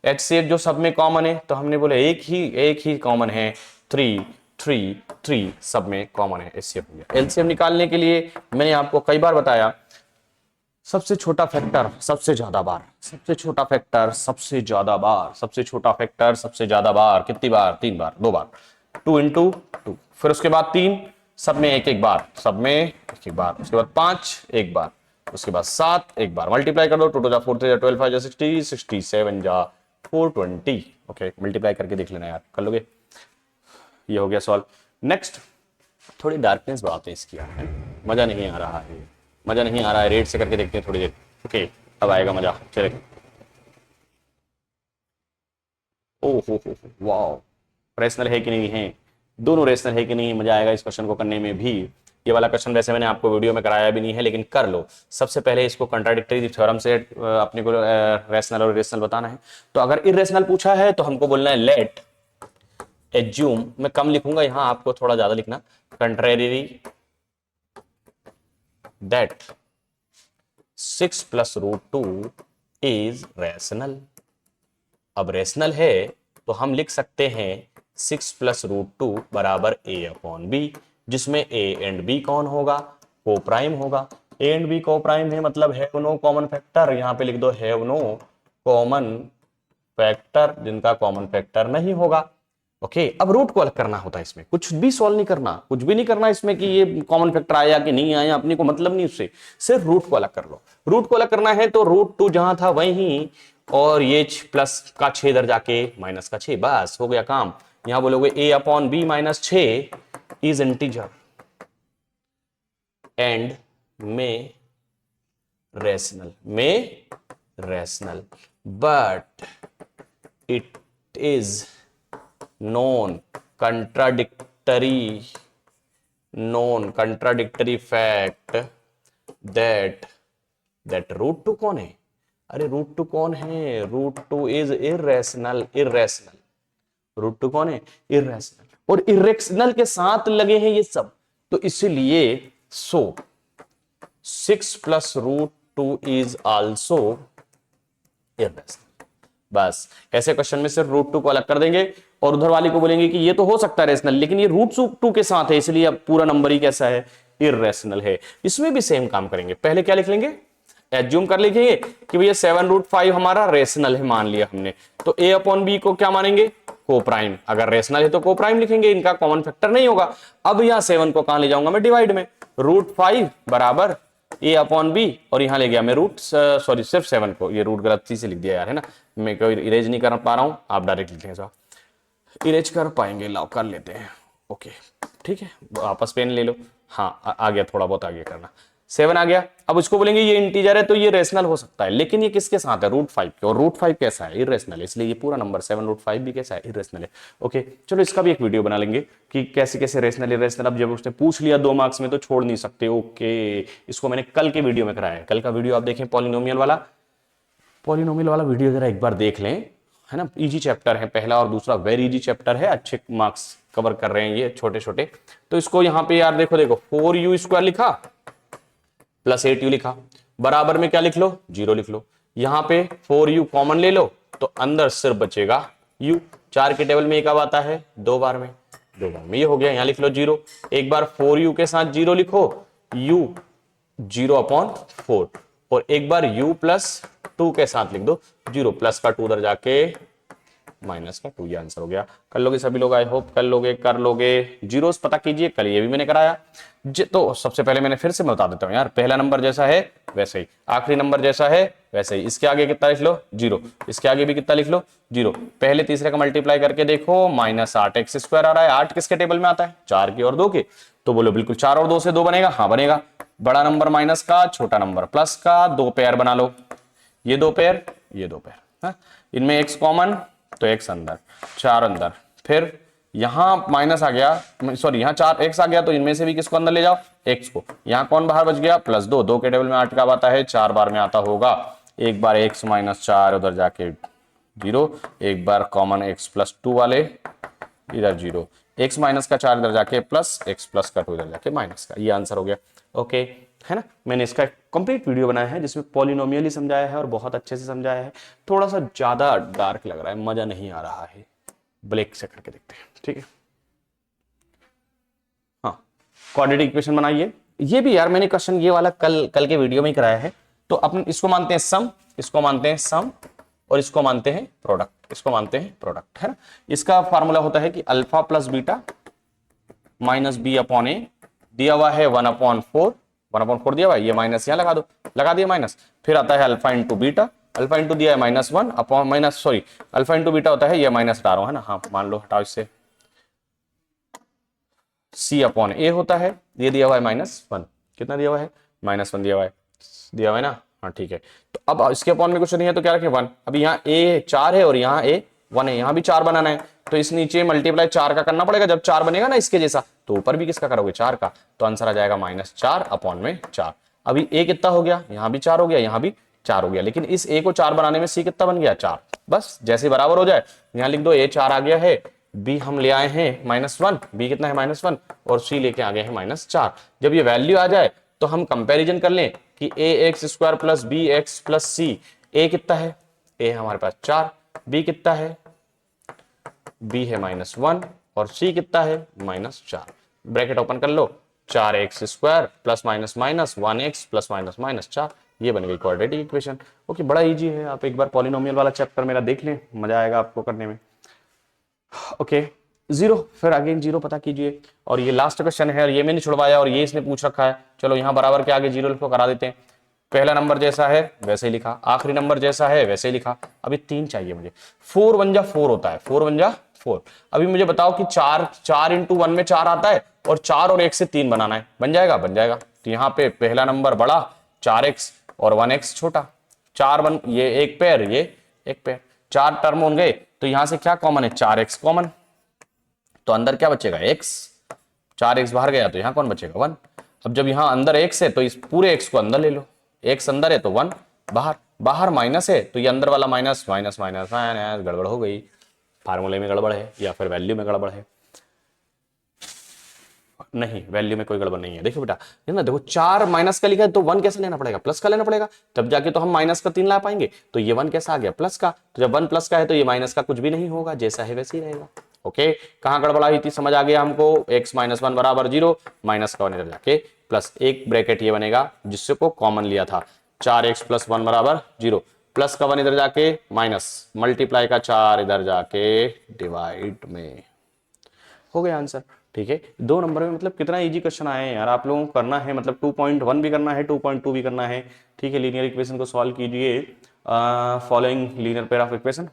[SPEAKER 1] HCF जो सब में कॉमन है, तो हमने बोले एक ही कॉमन है, 3 3 3 सब में कॉमन है, HCF हो गया। LCM निकालने के लिए मैंने आपको कई बार बताया, सबसे छोटा फैक्टर सबसे ज्यादा बार, सबसे छोटा फैक्टर सबसे ज्यादा बार, सबसे छोटा फैक्टर सबसे ज्यादा बार, कितनी बार? 3 बार, 2 बार, 2 × 2, फिर उसके बाद 3 सब में एक एक बार, सब में एक एक बार, उसके बाद 5 एक बार, उसके बाद 7 एक बार, मल्टीप्लाई कर दो, 2 2 जा 4 3 जा 12 5 जा 60 67 जा 420। ओके, मल्टीप्लाई करके देख लेना यार, कर लोगे? ये हो गया सॉल्व। नेक्स्ट थोड़ी डार्कनेस बढ़ाते हैं इसकी यार, मजा नहीं आ रहा है, मजा नहीं आ रहा है, रेड से करके देखते हैं थोड़ी देर। ओके, अब आएगा मजा, चले। ओहो वाओ, रेशनल है कि नहीं है? दोनों रेशनल है कि नहीं? मजा आएगा इस क्वेश्चन को करने में भी। ये वाला क्वेश्चन वैसे मैंने आपको वीडियो में कराया भी नहीं है, लेकिन कर लो। सबसे पहले इसको कंट्राडिक्टरी थ्योरम से अपने को रेशनल और इरेशनल बताना है। तो अगर इरेशनल पूछा है तो हमको बोलना है लेट एज्यूम, मैं कम लिखूंगा यहां, आपको थोड़ा ज्यादा लिखना, कंट्रेरी दैट 6 + √2 इज रेशनल। अब रेशनल है तो हम लिख सकते हैं 6 + √2 बराबर A/B, जिसमें A एंड B कौन होगा? को प्राइम होगा। A एंड B को प्राइम है, मतलब हैव नो कॉमन फैक्टर। यहां पे लिख दो हैव नो कॉमन फैक्टर, जिनका कॉमन फैक्टर नहीं होगा। ओके, अब रूट को अलग करना होता है, इसमें कुछ भी सॉल्व नहीं करना, कुछ भी नहीं करना इसमें कि ये कॉमन फैक्टर आया कि नहीं आया, अपने को मतलब नहीं उससे, सिर्फ रूट को अलग कर लो। रूट को अलग करना है तो √2 जहां था वहीं, और ये प्लस का 6 इधर जाके माइनस का 6, बस हो गया काम। यहां बोलोगे A/B - 6 इज इंटीजर एंड में rational but it is non contradictory fact that √2 कौन है? अरे √2 कौन है? √2 इज irrational। √2 कौन है? irrational, और irrational के साथ लगे हैं ये सब, तो इसीलिए 6 + √2 इज आल्सो irrational। बस ऐसे क्वेश्चन में सिर्फ √2 को अलग कर देंगे और उधर वाली को बोलेंगे कि ये तो हो सकता है रेशनल, लेकिन ये √2 के साथ है, इसलिए अब पूरा नंबर ही कैसा है? इररेशनल है। इसमें भी सेम काम करेंगे। पहले क्या लिख लेंगे? एज्यूम कर लिखेंगे कि भैया 7√5 हमारा रेशनल है, मान लिया हमने, तो A/B को क्या मानेंगे? को प्राइम। अगर रेशनल है तो को प्राइम लिखेंगे, इनका कॉमन फैक्टर नहीं होगा। अब यहां 7 को कहां ले जाऊंगा मैं? डिवाइड में। √5 बराबर A/B, और यहां ले गया मैं सिर्फ 7 को, ये रूट गलती से लिख दिया यार, है ना, मैं कोई इरेज नहीं कर पा रहा हूं, आप डायरेक्ट लिखेंगे साहब, इरेज कर पाएंगे, लाओ कर लेते हैं। ओके ठीक है, वापस पेन ले लो। हाँ आ गया, थोड़ा बहुत आगे करना। 7 आ गया। अब उसको बोलेंगे ये इंटीजर है तो ये रेशनल हो सकता है, लेकिन ये किसके साथ है? √5 के, और √5 कैसा है? इरेशनल है, इसलिए ये पूरा नंबर 7√5 भी कैसा है? इरेशनल है। ओके चलो, इसका भी एक वीडियो बना लेंगे कि कैसे कैसे रेशनल इरेशनल। अब जब उसने पूछ लिया 2 मार्क्स में तो छोड़ नहीं सकते। ओके, इसको मैंने कल के वीडियो में कराया है, कल का वीडियो आप देखें, पॉलिनोमियल वाला वीडियो जरा एक बार देख लें, है ना। इजी चैप्टर है, पहला और दूसरा वेरी इजी चैप्टर है, अच्छे मार्क्स कवर कर रहे हैं ये छोटे छोटे। तो इसको यहाँ पे यार देखो 4u² लिखा प्लस 8u लिखा, बराबर में क्या लिख लो? 0 लिख लो। यहाँ पे 4u कॉमन ले लो तो अंदर सिर्फ बचेगा u। 4 के टेबल में कब आता है? 2 बार में, 2 बार में ये हो गया। यहाँ लिख लो 0, एक बार 4u के साथ 0 लिखो, u 0/4, और एक बार u + 2 के साथ लिख दो 0, प्लस का 2 उधर जाके माइनस का 2, ये आंसर हो गया। कर लोगे सभी लोग, आई होप कर लोगे। जीरोस पता कीजिए, कल ये भी मैंने कराया। तो सबसे पहले मैंने फिर से बता देता हूं यार, पहला नंबर जैसा है वैसे ही, आखिरी नंबर जैसा है वैसे ही। इसके आगे कितना लिख लो? 0, इसके आगे भी कितना लिख लो? 0। पहले तीसरे का मल्टीप्लाई करके देखो, -8x² आ रहा है। 8 किसके टेबल में आता है? 4 के और 2 के। तो बोलो बिल्कुल 4 और 2 से 2 बनेगा? हाँ बनेगा। बड़ा नंबर माइनस का, छोटा नंबर प्लस का, 2 पेयर बना लो, ये 2 पेयर, ये 2 पेयर, इनमें x कॉमन तो x अंदर, 4 अंदर, फिर यहां माइनस आ गया, सॉरी यहां 4x आ गया, तो इनमें से भी किसको अंदर ले जाओ? x को। यहां कौन बाहर बच गया? +2, 2 के टेबल में 8 का आता है, 4 बार में आता होगा। एक बार x - 4 उधर जाके 0, एक बार कॉमन x + 2 वाले इधर 0, एक्स माइनस का 4 इधर जाके प्लस, एक्स प्लस का 2 इधर जाके माइनस का, ये आंसर हो गया। ओके, है ना। मैंने इसका कंप्लीट वीडियो बनाया है जिसमें पॉलिनोमियल समझाया है और बहुत अच्छे से समझाया है। थोड़ा सा ज्यादा डार्क लग रहा है, मजा नहीं आ रहा है, ब्लैक से करके देखते हैं, ठीक है। हाँ, क्वाड्रेटिक इक्वेशन बनाइए। ये भी यार मैंने क्वेश्चन ये वाला कल के वीडियो में ही कराया है। तो अपन इसको मानते हैं सम, इसको मानते हैं सम, और इसको मानते हैं प्रोडक्ट, इसको मानते हैं प्रोडक्ट, है ना। इसका फार्मूला होता है कि alpha plus beta minus b upon a, दिया हुआ है 1/4, 1/4 दिया हुआ है, ये माइनस यहां लगा दो, लगा दिया माइनस। फिर आता है alpha into beta, alpha into दिया है -1 upon minus, sorry alpha into beta होता है, ये माइनस हटा रहा हूं, है ना। हाँ मान लो, हटाओ इससे, सी अपॉन ए होता है, ये दिया हुआ है -1, कितना दिया हुआ है -1 दिया हुआ है, दिया हुआ है ना। हाँ ठीक है, तो अब इसके अपॉन में कुछ नहीं है तो क्या रखें 1। अभी यहाँ ए 4 है और यहाँ ए 1 है, यहाँ भी 4 बनाना है, तो इस नीचे मल्टीप्लाई 4 का करना पड़ेगा। जब 4 बनेगा ना इसके जैसा, तो ऊपर भी किसका करोगे 4 का, तो आंसर आ जाएगा -4 अपॉन में 4। अभी ए कितना हो गया, यहाँ भी 4 हो गया, यहाँ भी 4 हो गया, लेकिन इस ए को 4 बनाने में सी कितना बन गया 4। बस जैसे बराबर हो जाए यहाँ लिख दो, ए 4 आ गया है, बी हम ले आए हैं -1, बी कितना है -1, और सी लेके आ गए हैं -4। जब ये वैल्यू आ जाए तो हम कंपैरिजन कर लें कि a x square plus b x plus c, a कितना है, ए हमारे पास 4, बी कितना है, बी है -1, और सी कितना है -4। ब्रैकेट ओपन कर लो, 4x square plus minus minus 1x plus minus minus 4, ये बन गई क्वाड्रेटिक इक्वेशन। ओके, बड़ा इजी है, आप एक बार पॉलिनोमियल वाला चैप्टर मेरा देख लें, मजा आएगा आपको करने में। ओके, जीरो, फिर अगेन जीरो पता कीजिए, और ये लास्ट क्वेश्चन है और ये मैंने छुड़वाया और ये इसने पूछ रखा है। चलो यहाँ बराबर के आगे जीरो लिखो, करा देते हैं। पहला नंबर जैसा है वैसे ही लिखा, आखिरी नंबर जैसा है वैसे ही लिखा। अभी 3 चाहिए मुझे, 4 1 जा 4 होता है, 4 1 जा 4। अभी मुझे बताओ कि 4 इंटू 1 में 4 आता है, और 4 और 1 से 3 बनाना है, बन जाएगा, बन जाएगा। तो यहाँ पे पहला नंबर बड़ा 4x और 1x छोटा, 4 1, ये एक पेयर, ये एक पेयर, 4 टर्म हो गए। तो यहां से क्या कॉमन है, 4x कॉमन, तो अंदर क्या बचेगा x, 4x बाहर गया तो यहां कौन बचेगा 1। अब जब यहां अंदर x है तो इस पूरे x को अंदर ले लो, x अंदर है तो 1 बाहर, बाहर माइनस है तो ये अंदर वाला माइनस माइनस माइनस, गड़बड़ हो गई, फार्मूले में गड़बड़ है या फिर वैल्यू में गड़बड़ है। नहीं, वैल्यू में कोई गड़बड़ नहीं है। देखो बेटा, है ना, देखो 4 माइनस का लिखा है तो 1 कैसे लेना पड़ेगा, प्लस का लेना पड़ेगा, तब जाके तो हम माइनस का 3 ला पाएंगे। तो ये 1 कैसा आ गया, प्लस का, तो जब 1 प्लस का है तो ये माइनस का कुछ भी नहीं होगा, जैसा है वैसे ही रहेगा। ओके, कहां गड़बड़ाई थी समझ आ गया हमको, x माइनस 1 बराबर 0, माइनस का 1 इधर जाके प्लस, एक ब्रैकेट ये बनेगा जिससे को कॉमन लिया था, 4x प्लस 1 बराबर 0, प्लस का 1 इधर जाके माइनस, मल्टीप्लाई का 4 इधर जाके डिवाइड में, हो गया आंसर। ठीक है, 2 नंबर में, मतलब कितना इजी क्वेश्चन आए हैं यार, आप लोगों को करना है, मतलब 2.1 भी करना है, 2.2 भी करना है। ठीक है, लीनियर इक्वेशन को सॉल्व कीजिए, following linear pair of equation,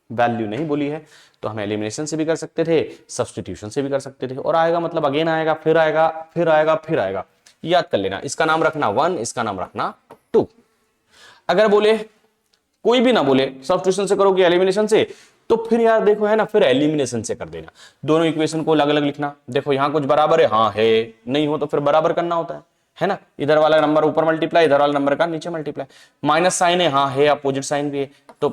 [SPEAKER 1] value नहीं बोली है तो हम एलिमिनेशन से भी कर सकते थे, सब्स्टिट्यूशन से भी कर सकते थे, और आएगा मतलब अगेन आएगा, फिर आएगा, फिर आएगा, फिर आएगा, याद कर लेना। इसका नाम रखना 1, इसका नाम रखना 2। अगर बोले कोई भी ना बोले सब्स्टिट्यूशन से करोगे एलिमिनेशन से, तो फिर यार देखो, है ना, फिर एलिमिनेशन से कर देना, दोनों इक्वेशन को अलग अलग लिखना। देखो यहाँ कुछ बराबर है, हाँ है, नहीं हो तो फिर बराबर करना होता है ना। इधर वाला नंबर ऊपर मल्टीप्लाई, इधर वाला नंबर का नीचे मल्टीप्लाई, माइनस साइन है, हाँ है, अपोजिट साइन भी है, तो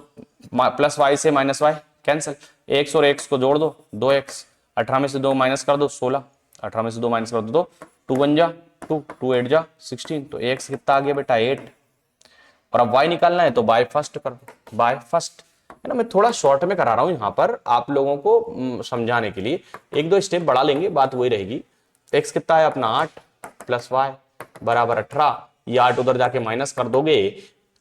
[SPEAKER 1] प्लस वाई से माइनस वाई कैंसिल, एक्स और एक्स को जोड़ दो, 2x, 18 में से 2 माइनस कर दो 16, 18 में से 2 माइनस कर दो 2 1 जा 2, 2 8 जा 16, तो x कितना आ गया बेटा 8। और अब y निकालना है तो बाय फर्स्ट कर दो, बाय फर्स्ट, है ना। मैं थोड़ा शॉर्ट में करा रहा हूं यहाँ पर आप लोगों को समझाने के लिए, 1-2 स्टेप बढ़ा लेंगे, बात वही रहेगी। x कितना है अपना 8 प्लस y बराबर 18, ये 8 उधर जाके माइनस कर दोगे,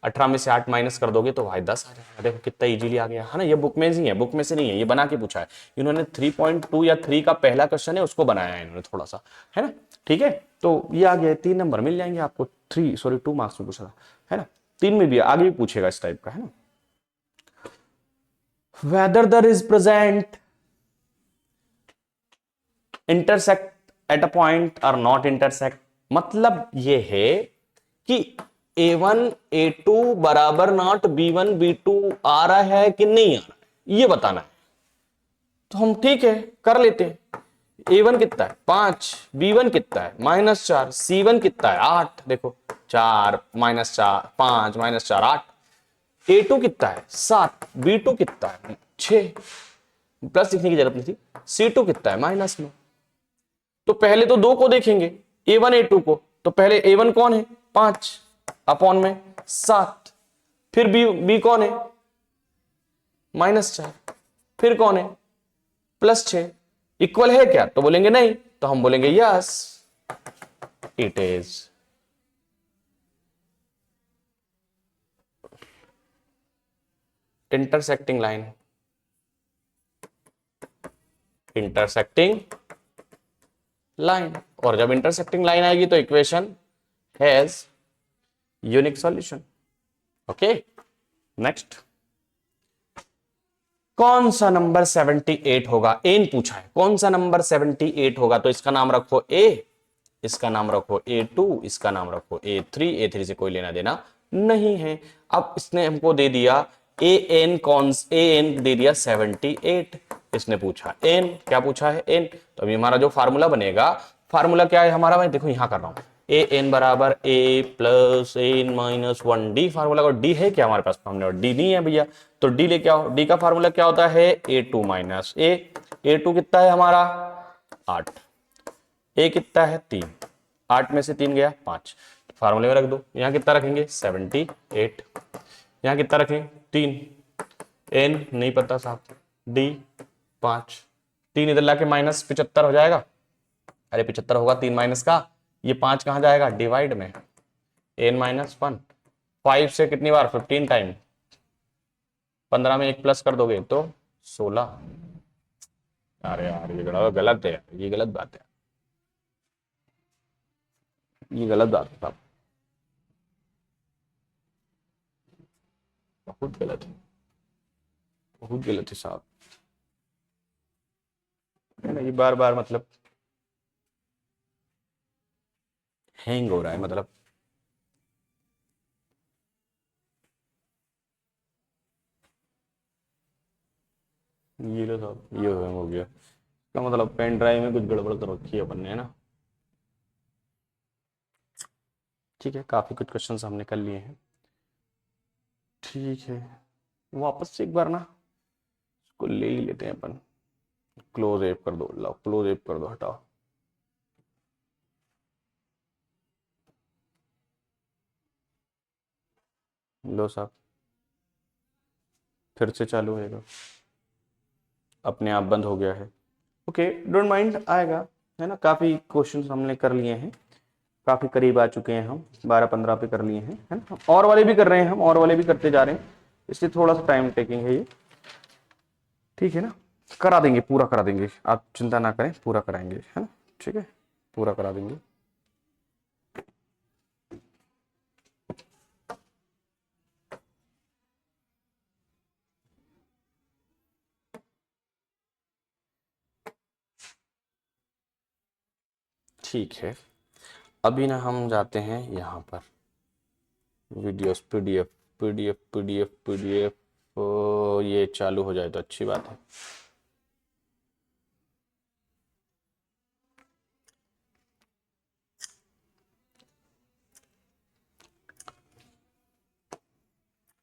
[SPEAKER 1] 18 में से 8 माइनस कर दोगे तो y 10 आ जाएगा। देखो कितना इजीली आ गया, है ना। ये बुक में ही है, बुक में से नहीं है, ये बना के पूछा है इन्होंने। 3.2 या 3 का पहला क्वेश्चन है, उसको बनाया है इन्होंने थोड़ा सा, है ना। ठीक है, तो ये आ गया, 3 नंबर मिल जाएंगे आपको, 2 मार्क्स में पूछा था, है ना। 3 में भी आगे भी पूछेगा इस टाइप का, है ना। whether there is present intersect at a point or not intersect, मतलब ये है कि a1 a2 बराबर नॉट b1 b2 आ रहा है कि नहीं आ रहा है, ये बताना है। तो हम ठीक है कर लेते हैं। a1 कितना है 5, b1 कितना है -4, c1 कितना है 8, देखो 4 -4 5 -4 8, A2 कितना है 7, B2 कितना है 6, प्लस लिखने की जरूरत नहीं थी। C2 कितना है माइनस में, तो पहले तो 2 को देखेंगे, A1 A2 को, तो पहले A1 कौन है 5 अपॉन में 7, फिर B कौन है -4, फिर कौन है +6, इक्वल है क्या, तो बोलेंगे नहीं, तो हम बोलेंगे yes it is. Intersecting line, intersecting line, और जब इंटरसेक्टिंग लाइन आएगी तो equation has unique solution. Okay, next, कौन सा नंबर 78 होगा, एन पूछा है, कौन सा नंबर 78 होगा, तो इसका नाम रखो ए, इसका नाम रखो A2, इसका नाम रखो A3 से कोई लेना देना नहीं है। अब इसने हमको दे दिया AN दे दिया 78, इसने पूछा n, क्या पूछा है n, तो अभी हमारा जो फार्मूला बनेगा, फार्मूला क्या है हमारा, मैं देखो यहां कर रहा हूं, AN बराबर A plus AN minus 1D, formula का D है क्या हमारे पास, हमने D नहीं है भैया, तो D लेके आओ, D का फार्मूला क्या होता है A2 माइनस A2 कितना है हमारा 8, A कितना है 3, 8 में से 3 गया 5, तो फार्मूले में रख दो, यहां कितना रखेंगे 78, यहां कितना रखें 3, N नहीं पता साहब, D 5, 3 इधर लाके -75 हो जाएगा, अरे 75 होगा 3 माइनस का, ये 5 कहां जाएगा डिवाइड में, N-1, 5 से कितनी बार 15 टाइम, 15 में 1 प्लस कर दोगे तो 16, अरे यार ये गलत है, ये गलत बात है, ये गलत बात है साहब, बहुत गलत है, बहुत गलत है साहब, है ना, ये बार बार मतलब हैंग हो रहा है, मतलब ये लो साहब, ये हैंग हो गया, इसका मतलब पेन ड्राइव में कुछ गड़बड़ कर रखी है अपन ने, है ना। ठीक है, काफी कुछ क्वेश्चंस हमने कर लिए हैं, ठीक है, वापस से एक बार ना इसको ले ही लेते हैं अपन, क्लोज एप कर दो, लो क्लोज एप कर दो, हटाओ, लो साहब, फिर से चालू होएगा, अपने आप बंद हो गया है, ओके डोंट माइंड, आएगा, है ना, काफी क्वेश्चंस हमने कर लिए हैं, काफी करीब आ चुके हैं हम, 12-15 पे कर लिए हैं, है ना, और वाले भी कर रहे हैं हम, और वाले भी करते जा रहे हैं, इसलिए थोड़ा सा टाइम टेकिंग है ये, ठीक है ना, करा देंगे, पूरा करा देंगे, आप चिंता ना करें, पूरा कराएंगे, है ना, ठीक है, पूरा करा देंगे। ठीक है, अभी ना हम जाते हैं यहाँ पर videos, PDF PDF PDF PDF, ये चालू हो जाए तो अच्छी बात है।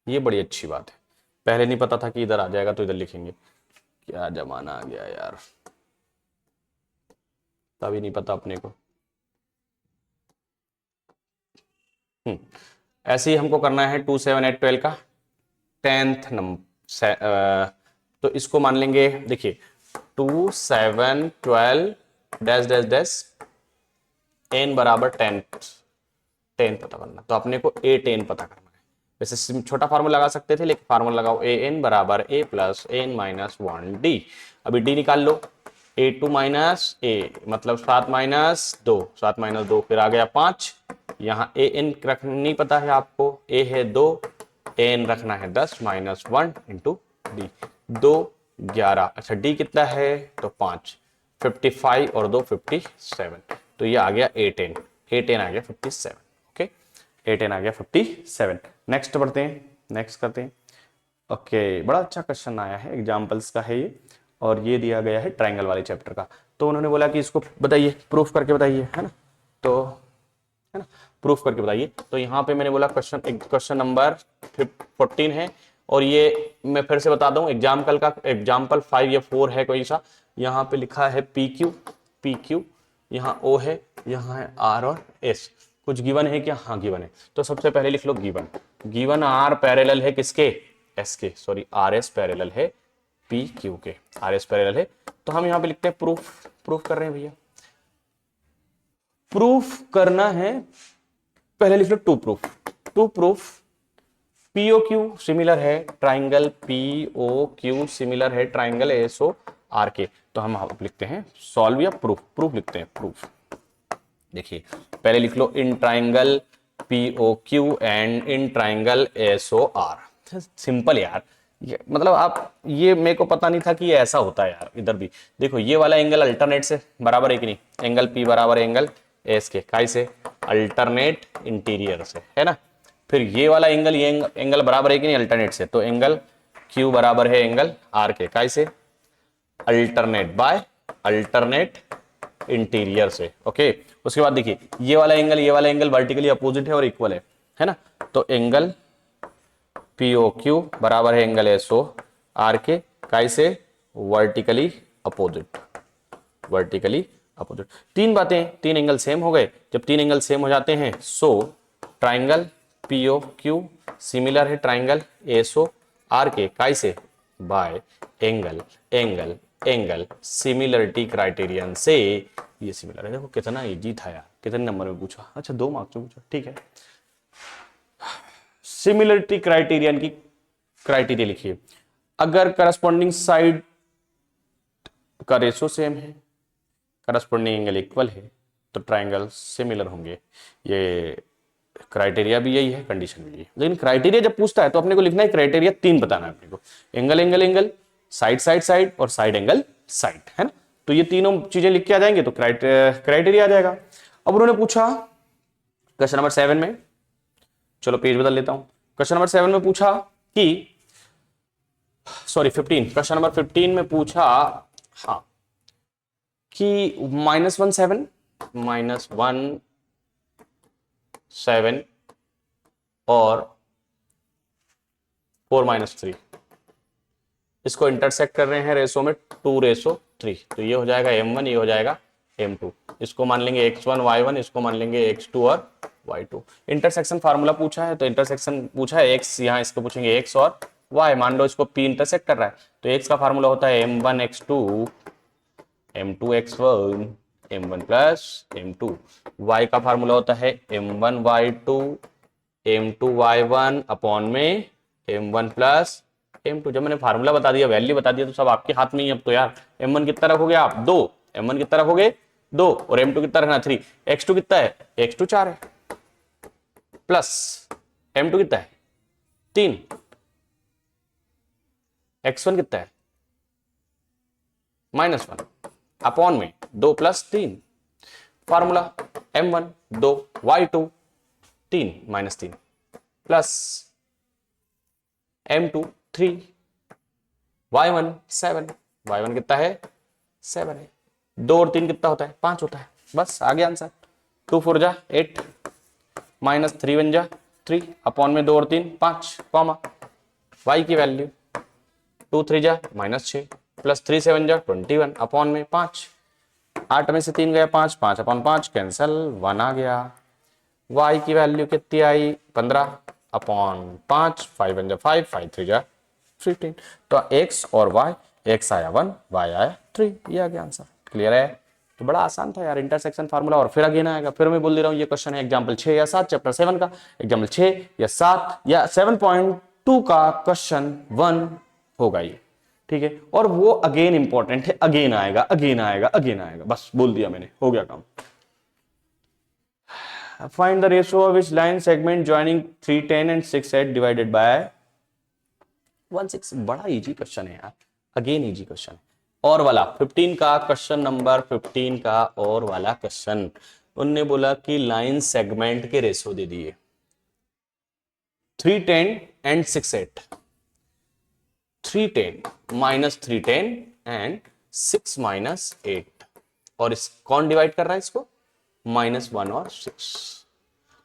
[SPEAKER 1] ये बड़ी अच्छी बात है, पहले नहीं पता था कि इधर आ जाएगा तो इधर लिखेंगे, क्या जमाना आ गया यार, तभी नहीं पता अपने को। ऐसे ही हमको करना है 2 7 8 12 का 10th नंबर, तो इसको मान लेंगे, देखिए 2 7 12 डैश डैश डैश n बराबर 10 पता करना, तो अपने को A10 पता करना है, वैसे छोटा फार्मूला लगा सकते थे, लेकिन फार्मूला लगाओ AN बराबर A plus N minus 1D, अभी D निकाल लो, A2 माइनस A मतलब 7 माइनस 2, 7 माइनस 2 फिर आ गया 5, यहाँ AN रखना नहीं पता है आपको, A है 2, AN रखना है 10 माइनस 1 इंटू D, 2 11, अच्छा D कितना है तो 5, 55 और 2 57, तो ये आ गया A10 आ गया 57, ओके A10 आ गया 57। नेक्स्ट बढ़ते हैं, नेक्स्ट करते हैं, ओके बड़ा अच्छा क्वेश्चन आया है, एग्जाम्पल्स का है ये, और ये दिया गया है ट्रायंगल वाले चैप्टर का, तो उन्होंने बोला कि इसको बताइए, प्रूफ करके बताइए, है ना, तो है ना, प्रूफ करके बताइए, तो यहाँ पे मैंने बोला क्वेश्चन नंबर 14 है, और ये मैं फिर से बता दूं एग्जाम्पल 5 या 4 है कोई सा, यहाँ पे लिखा है पी क्यू, यहाँ ओ है, यहाँ है आर और एस। कुछ गिवन है क्या? हाँ गिवन है। तो सबसे पहले लिख लो गिवन आर पैरेलल है किसके? एस के, सॉरी आर एस पैरेलल है पी क्यू के, आर एस पैरेलल है। तो हम यहाँ पे लिखते हैं प्रूफ कर रहे हैं भैया, प्रूफ करना है। पहले लिख लो to proof PO Q similar है ट्राइंगल पीओ क्यू सिमिलर है ट्राइंगल एसओ आर के। तो हम लिखते हैं सॉल्व या प्रूफ लिखते हैं प्रूफ। देखिए पहले लिख लो in triangle PO Q and in triangle SO R. Simple यार, मतलब आप ये मेरे को पता नहीं था कि ये ऐसा होता है यार। इधर भी देखो ये वाला एंगल अल्टरनेट से बराबर है कि नहीं, एंगल पी बराबर एंगल एस के, काई से? अल्टरनेट इंटीरियर से, है ना। फिर ये वाला एंगल, ये एंगल बराबर है कि नहीं अल्टरनेट से, तो एंगल क्यू बराबर है एंगल आर के, काई से? अल्टरनेट बाय अल्टरनेट इंटीरियर से। ओके, उसके बाद देखिए ये वाला एंगल वर्टिकली अपोजिट है और इक्वल है ना। तो एंगल पीओ क्यू बराबर है एंगल एसओ आर के, काई से? Vertically opposite. तीन बातें, तीन एंगल सेम हो गए। जब तीन एंगल सेम हो जाते हैं so triangle PO Q similar है ट्राइंगल एसओ आर के, काई से? बाय एंगल सिमिलरिटी क्राइटेरियन से ये सिमिलर है। देखो कितना इजी था यार, कितने नंबर में पूछा? अच्छा 2 मार्क्स में पूछा, ठीक है। सिमिलरिटी क्राइटेरियन की क्राइटेरिया लिखिए, अगर करस्पॉन्डिंग साइड का रेशो सेम है, करस्पॉन्डिंग एंगल इक्वल है, तो ट्राइंगल सिमिलर होंगे। ये क्राइटेरिया भी यही है, कंडीशन भी यही है। लेकिन क्राइटेरिया जब पूछता है तो अपने को लिखना है क्राइटेरिया 3 बताना है अपने को, एंगल साइड और साइड एंगल साइड, है ना। तो ये तीनों चीजें लिख के आ जाएंगे तो क्राइटेरिया आ जाएगा। अब उन्होंने पूछा क्वेश्चन नंबर 7 में, चलो पेज बदल लेता हूं। क्वेश्चन नंबर 7 में पूछा कि सॉरी 15, क्वेश्चन नंबर 15 में पूछा हाँ कि -1 और 4-3 इसको इंटरसेक्ट कर रहे हैं रेशो में 2:3। तो ये हो जाएगा m1, ये हो जाएगा m2। इसको मान लेंगे x1 y1, इसको मान लेंगे x2 और y2। इंटरसेक्शन फार्मूला पूछा है, तो इंटरसेक्शन पूछा है x, यहाँ इसको पूछेंगे x और y। मान लो इसको p इंटरसेक्ट कर रहा है तो x का फार्मूला होता है m1 x2 m2 x1 m1 plus m2। y का फार्मूला होता है m1 y2 m2 y1 upon में m1 प्लस m2। जब मैंने फार्मूला बता दिया, वैल्यू बता दिया, तो सब आपके हाथ में ही अब तो यार। m1 कितना रखोगे आप? 2। m1 कितना रखोगे? 2। और m2 कितना रखना? 3। x2 कितना है? x2 4 है, प्लस m2 कितना है? 3। x1 कितना है? -1 अपॉन में 2 + 3। Formula m1 2 y2 3 -3 plus m2 3 y1 7। y1 कितना है? 7 है। 2 और 3 कितना होता है? 5 होता है। बस आ गया आंसर। 2 4 जा 8 -3 1 जा 3 अपॉन में 2 और 3 5 कॉमा y की वैल्यू 2 3 जा -6 प्लस 3 7 जा 21 अपॉन में 5। 8 में से 3 गया 5, 5 अपॉन 5 कैंसल, 1 आ गया। y की वैल्यू कितनी आई? 15 अपॉन 5, 5 1 जा 5, 5 3 जा 15। तो x और y, x आया 1, y आया 3, ये आ गया आंसर। क्लियर है? तो बड़ा आसान था यार इंटरसेक्शन फार्मूला। और फिर अगेन आएगा, फिर मैं बोल दे रहा हूँ ये क्वेश्चन है एग्जाम्पल 6 या 7 चैप्टर 7 का, एग्जाम्पल 6 या 7 या 7.2 का क्वेश्चन 1 होगा ये, ठीक है। और वो अगेन इंपॉर्टेंट है, अगेन आएगा, बस बोल दिया मैंने, हो गया काम। Find the ratio of which line segment joining 310 and 6:8 divided by 1/6। बड़ा इजी क्वेश्चन है यार, अगेन इजी क्वेश्चन है। और वाला 15 का क्वेश्चन नंबर 15 का और वाला क्वेश्चन, उनने बोला कि लाइन सेगमेंट के रेशियो दे दिए 310 एंड 6:8। 310 -310 एंड 6 - 8। और इस कौन डिवाइड कर रहा है इसको? -1 और 6।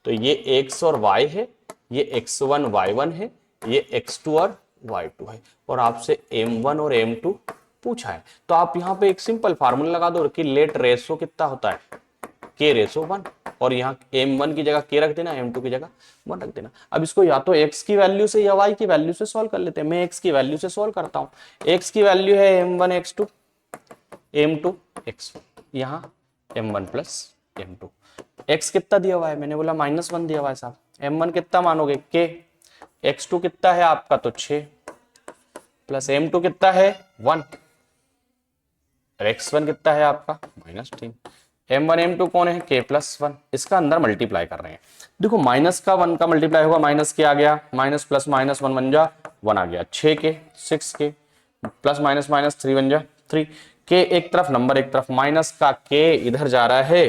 [SPEAKER 1] तो ये x और y है, ये x1 y1 है, ये x2 और y2 है और आपसे m1 और m2 पूछा है, तो आप यहाँ पे एक सिंपल फार्मूला लगा दो कि लेट रेशो कितना होता है, k रेशो 1, और यहाँ m1 की जगह k रख देना, m2 की जगह 1 रख देना। अब इसको या तो x की वैल्यू से या y की वैल्यू से सॉल्व कर लेते हैं। मैं x की वैल्यू से सॉल्व करता हूँ। x की वैल्यू है m1 x2 m2 x, यहाँ m1 प्लस m2। x कितना दिया हुआ है, मैंने बोला -1 दिया हुआ है साहब। m1 कितना मानोगे k, x2 कितना है आपका तो 6 प्लस m2 कितना है 1, x1 कितना है आपका -3। m1 m2 कौन है, k प्लस 1। इसका अंदर मल्टीप्लाई कर रहे हैं। देखो माइनस का 1 का मल्टीप्लाई होगा, माइनस के आ गया, माइनस प्लस माइनस 1 बन जा 1 आ गया, 6 के 6 के प्लस माइनस माइनस 3 बन जा 3 के, एक तरफ नंबर एक तरफ, माइनस का k इधर जा रहा है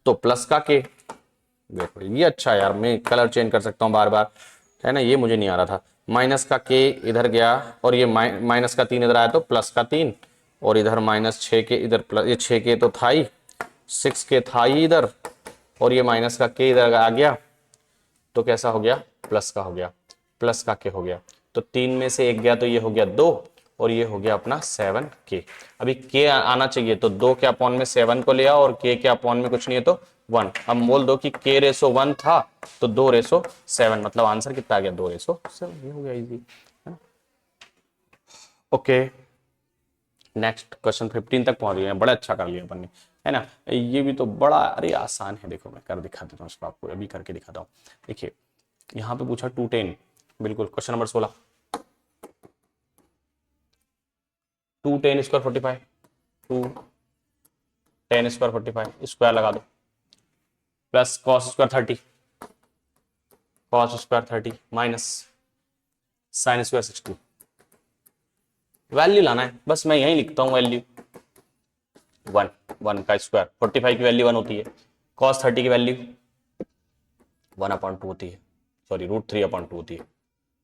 [SPEAKER 1] तो प्लस का k। देखो ये अच्छा है यार, मैं कलर चेंज कर सकता हूँ बार बार, है ना, ये मुझे नहीं आ रहा था। माइनस का k इधर गया और ये माइनस का 3 इधर आया तो प्लस का 3, और इधर -6 के इधर प्लस, ये 6 के तो था ही, 6 के था ही इधर, और ये माइनस का k इधर आ गया तो कैसा हो गया, प्लस का हो गया, प्लस का k हो गया। तो 3 में से 1 गया तो ये हो गया 2, और ये हो गया अपना 7k। अभी k आना चाहिए तो 2 के अपॉन में 7 को ले आओ, और k के अपॉन में कुछ नहीं है तो 1। अब बोल दो कि k रेशो 1 था तो 2 रेशो 7, मतलब आंसर कितना आ गया 2 रेशो 7। ये हो गया इजी, है ना। ओके नेक्स्ट क्वेश्चन 15 तक पहुंच गए हैं, बड़ा अच्छा कर लिया अपन ने, है ना। ये भी तो बड़ा अरे आसान है, देखो मैं कर दिखा देता हूँ इसको, आपको अभी करके दिखाता हूँ। देखिए यहाँ पे पूछा 210, बिल्कुल question number 16, 210 square 45, 210 square 45 square लगा दो, plus cos square 30, cos square 30 minus sine square 60। Value लाना है बस, मैं यही लिखता हूँ वैल्यू 1, 1 का स्क्वायर, 45 की वैल्यू 1 होती है, कॉस 30 की वैल्यू 1/2 होती है, सॉरी √3/2 होती है,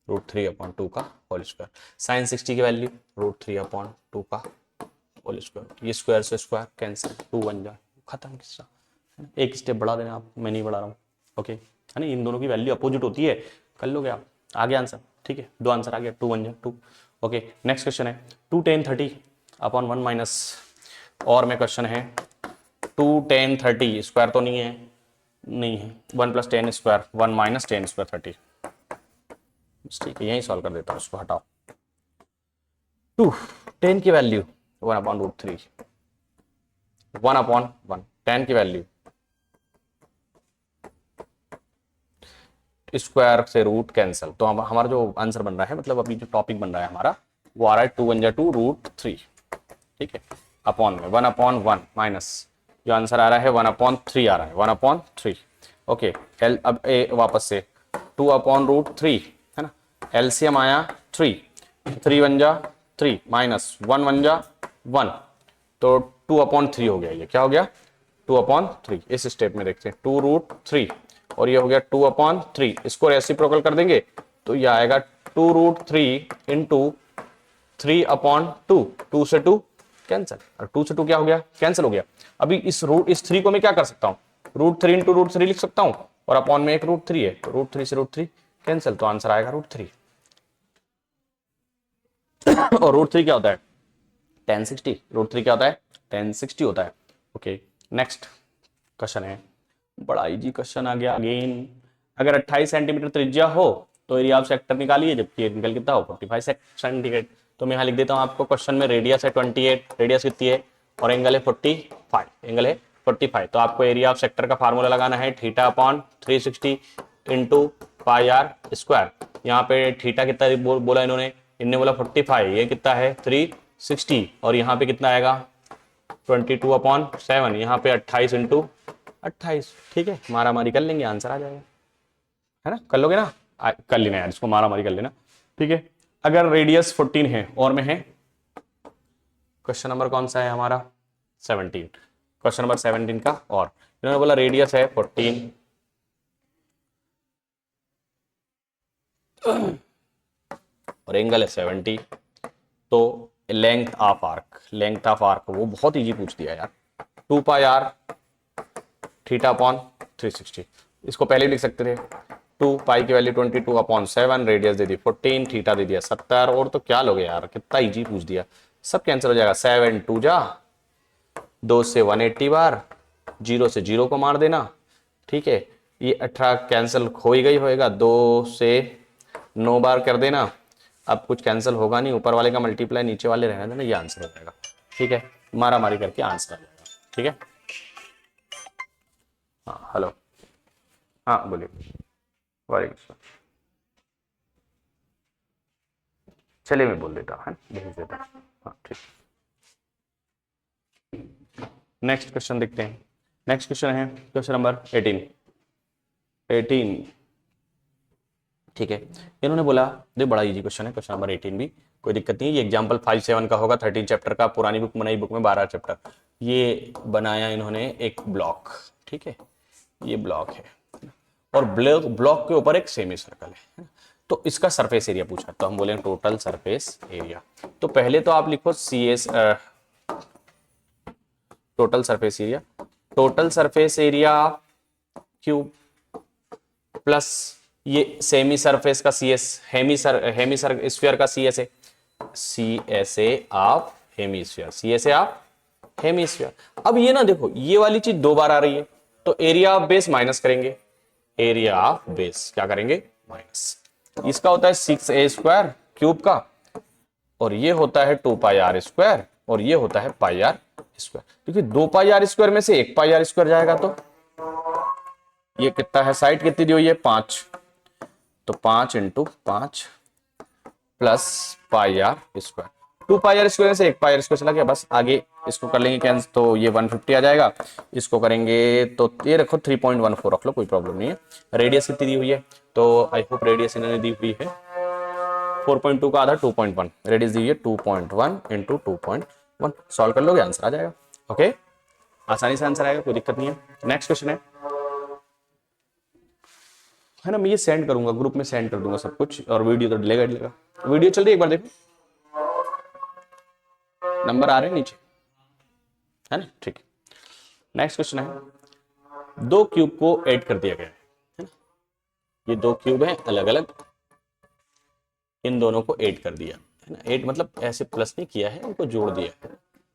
[SPEAKER 1] √3/2 का होल स्क्वायर। साइन 60 की वैल्यू √3/2 का होल स्क्वायर। ये स्क्वायर से स्क्वायर कैंसिल, 2 बन जाए, खत्म किस्सा। एक स्टेप बढ़ा देना आप, मैं नहीं बढ़ा रहा हूँ, ओके, है ना। इन दोनों की वैल्यू अपोजिट होती है, कर लोगे आप, आ गया आंसर, ठीक है, 2 आंसर आ गया, 2 बन जाए 2। ओके नेक्स्ट क्वेश्चन है 210 30/1 माइनस, और में क्वेश्चन है 210 30 स्क्वायर तो नहीं है, नहीं है, 1 + 10 स्क्वायर 1 माइनस 10 स्क्वायर 30, ठीक है यही सॉल्व कर देता हूँ, उसको हटाओ। 10 की वैल्यू 1/√3, 1/1, 10 की वैल्यू स्क्वायर से रूट कैंसिल, तो हमारा जो आंसर बन रहा है, मतलब अभी जो टॉपिक बन रहा है हमारा, वो आ रहा है 2 बन जा 2 √3, ठीक है, अपॉन में 1/1 माइनस, जो आंसर आ रहा है 1/3 आ रहा है, 1/3। ओके एल, अब ए वापस से 2/√3, है ना, एलसीएम आया 3, 3 बन जा 3 माइनस 1 बन जा 1, तो 2/3 हो गया, ये क्या हो गया 2/3। इस स्टेप में देखते हैं 2√3, और ये हो गया 2/3, इसको रेसिप्रोकल कर देंगे तो ये आएगा 2√3 इंटू 3/2, 2 से 2 कैंसिल, और 2 से 2 क्या हो गया, कैंसिल हो गया। अभी इस 3 को मैं क्या कर सकता हूँ, √3 इंटू √3 लिख सकता हूँ, और अपॉन में एक √3 है, तो √3 से √3 कैंसिल, तो आंसर आएगा √3। और √3 क्या होता है 1060, √3 क्या होता है 1060 होता है। ओके नेक्स्ट क्वेश्चन है, बड़ा इजी क्वेश्चन आ गया अगेन। अगर 28 सेंटीमीटर त्रिज्या हो तो एरिया ऑफ सेक्टर निकालिए, जबकि एंगल कितना हो 45 सेंटीग्रेड। तो मैं यहाँ लिख देता हूँ आपको, क्वेश्चन में रेडियस है 28, रेडियस कितनी है, और एंगल है 45, एंगल है 45। तो आपको एरिया ऑफ सेक्टर का फार्मूला लगाना है θ/360 इंटू πr²। यहाँ पे थीटा कितना बोला इन्होंने, इनने बोला 45, ये कितना है 360, और यहाँ पे कितना आएगा 22/7, यहाँ पे 28 इंटू 28, ठीक है, मारा मारी कर लेंगे, आंसर आ जाएगा, है ना, कर लोगे ना, कर लेना यार, इसको मारा मारी कर लेना, ठीक है। अगर रेडियस 14 है और में है, क्वेश्चन नंबर कौन सा है हमारा 17, क्वेश्चन नंबर 17 का, और इन्होंने बोला रेडियस है 14 और एंगल है 70, तो length of arc, length of arc वो बहुत इजी पूछ दिया यार, 2πr θ/360, इसको पहले भी लिख सकते थे 2, पाई की वैल्यू 22/7, रेडियस दे दी 14, थीटा दे दिया 70। और तो क्या लोगे यार, कितना इजी पूछ दिया। सब कैंसिल हो जाएगा, 7 2 जा 2 से 180 बार, 0 से 0 को मार देना। ठीक है, ये 18 कैंसिल हो ही गई होएगा, 2 से 9 बार कर देना। अब कुछ कैंसिल होगा नहीं, ऊपर वाले का मल्टीप्लाई नीचे वाले रहने देना, ये आंसर हो जाएगा। ठीक है, मारा मारी करके आंसर आ जाएगा। ठीक है, हाँ हेलो, हाँ बोलिए। वालेकुम सलाम। चलिए मैं बोल देता हूँ, भेज देता हूँ। हाँ ठीक, नेक्स्ट क्वेश्चन देखते हैं। नेक्स्ट क्वेश्चन है क्वेश्चन नंबर 18। ठीक है, इन्होंने बोला, देखो बड़ा इजी क्वेश्चन है क्वेश्चन नंबर 18 भी, कोई दिक्कत नहीं है। ये एग्जाम्पल 5-7 का होगा, 13 चैप्टर का, पुरानी बुक में नई बुक में 12 चैप्टर। ये बनाया इन्होंने एक ब्लॉक। ठीक है, ये ब्लॉक है और ब्लॉक के ऊपर एक सेमी सर्कल है। तो इसका सरफेस एरिया पूछा, तो हम बोले टोटल सरफेस एरिया। तो पहले तो आप लिखो CS, total surface area. Total surface area cube plus ये सेमी सरफेस का CS, हेमी स्फीयर का CS है, CSA of hemisphere, CSA of hemisphere. अब ये ना देखो, ये वाली चीज 2 बार आ रही है, तो एरिया ऑफ बेस माइनस करेंगे, एरिया ऑफ बेस क्या करेंगे, माइनस। इसका होता है 6a² क्यूब का, और ये होता है 2πr², और ये होता है πr²। क्योंकि 2πr² में से 1πr² जाएगा, तो ये कितना है, साइड कितनी दी हुई है 5, तो 5 × 5 प्लस πr²। 2πr² से 1πr² चला गया, बस आगे इसको कर लेंगे कैंसिल, तो ये 150 आ जाएगा। इसको करेंगे तो ये रखो 3.14 रख लो, कोई प्रॉब्लम नहीं है। रेडियस कितनी दी हुई है, तो आई होप रेडियस इन्होंने दी हुई है 4.2 का आधा 2.1, रेडियस दी हुई है 2.1 × 2.1। सॉल्व कर लोगे, आंसर आ जाएगा। ओके, आसानी से आंसर आएगा, कोई दिक्कत नहीं है। नेक्स्ट क्वेश्चन है ना, मैं ये सेंड करूंगा, ग्रुप में सेंड कर दूंगा सब कुछ, और वीडियो तो डिलेगा। वीडियो चल रही है, एक बार देखो, नंबर आ रहे हैं नीचे, है ना। ठीक है, नेक्स्ट क्वेश्चन है, 2 क्यूब को ऐड कर दिया गया है ना। ये 2 क्यूब हैं अलग अलग, इन दोनों को ऐड कर दिया है ना। ऐड मतलब ऐसे प्लस नहीं किया है, इनको जोड़ दिया है।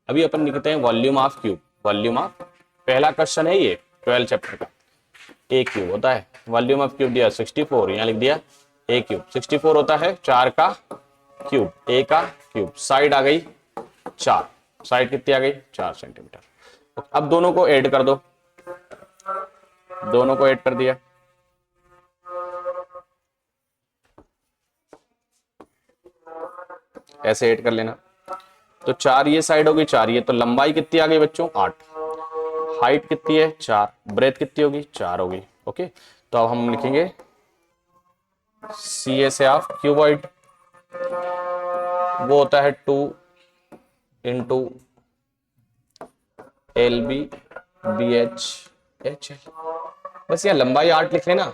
[SPEAKER 1] अभी अपन लिखते हैं volume of cube, volume of, पहला क्वेश्चन है ये 12 चैप्टर का। ए क्यूब होता है, वॉल्यूम ऑफ क्यूब दिया 64, यहां लिख दिया ए क्यूब। 64 होता है 4 का क्यूब, ए का क्यूब, साइड आ गई 4, साइड कितनी आ गई 4 सेंटीमीटर। अब दोनों को ऐड कर दो, दोनों को ऐड कर दिया, ऐसे ऐड कर लेना। तो 4 ये साइड हो गई, 4 ये, तो लंबाई कितनी आ गई बच्चों 8, हाइट कितनी है 4, ब्रेथ कितनी होगी 4 होगी। ओके, तो अब हम लिखेंगे CSA ऑफ क्यूबॉइड, वो होता है 2 × LB BH HL। बस ये लंबाई 8 लिख लेना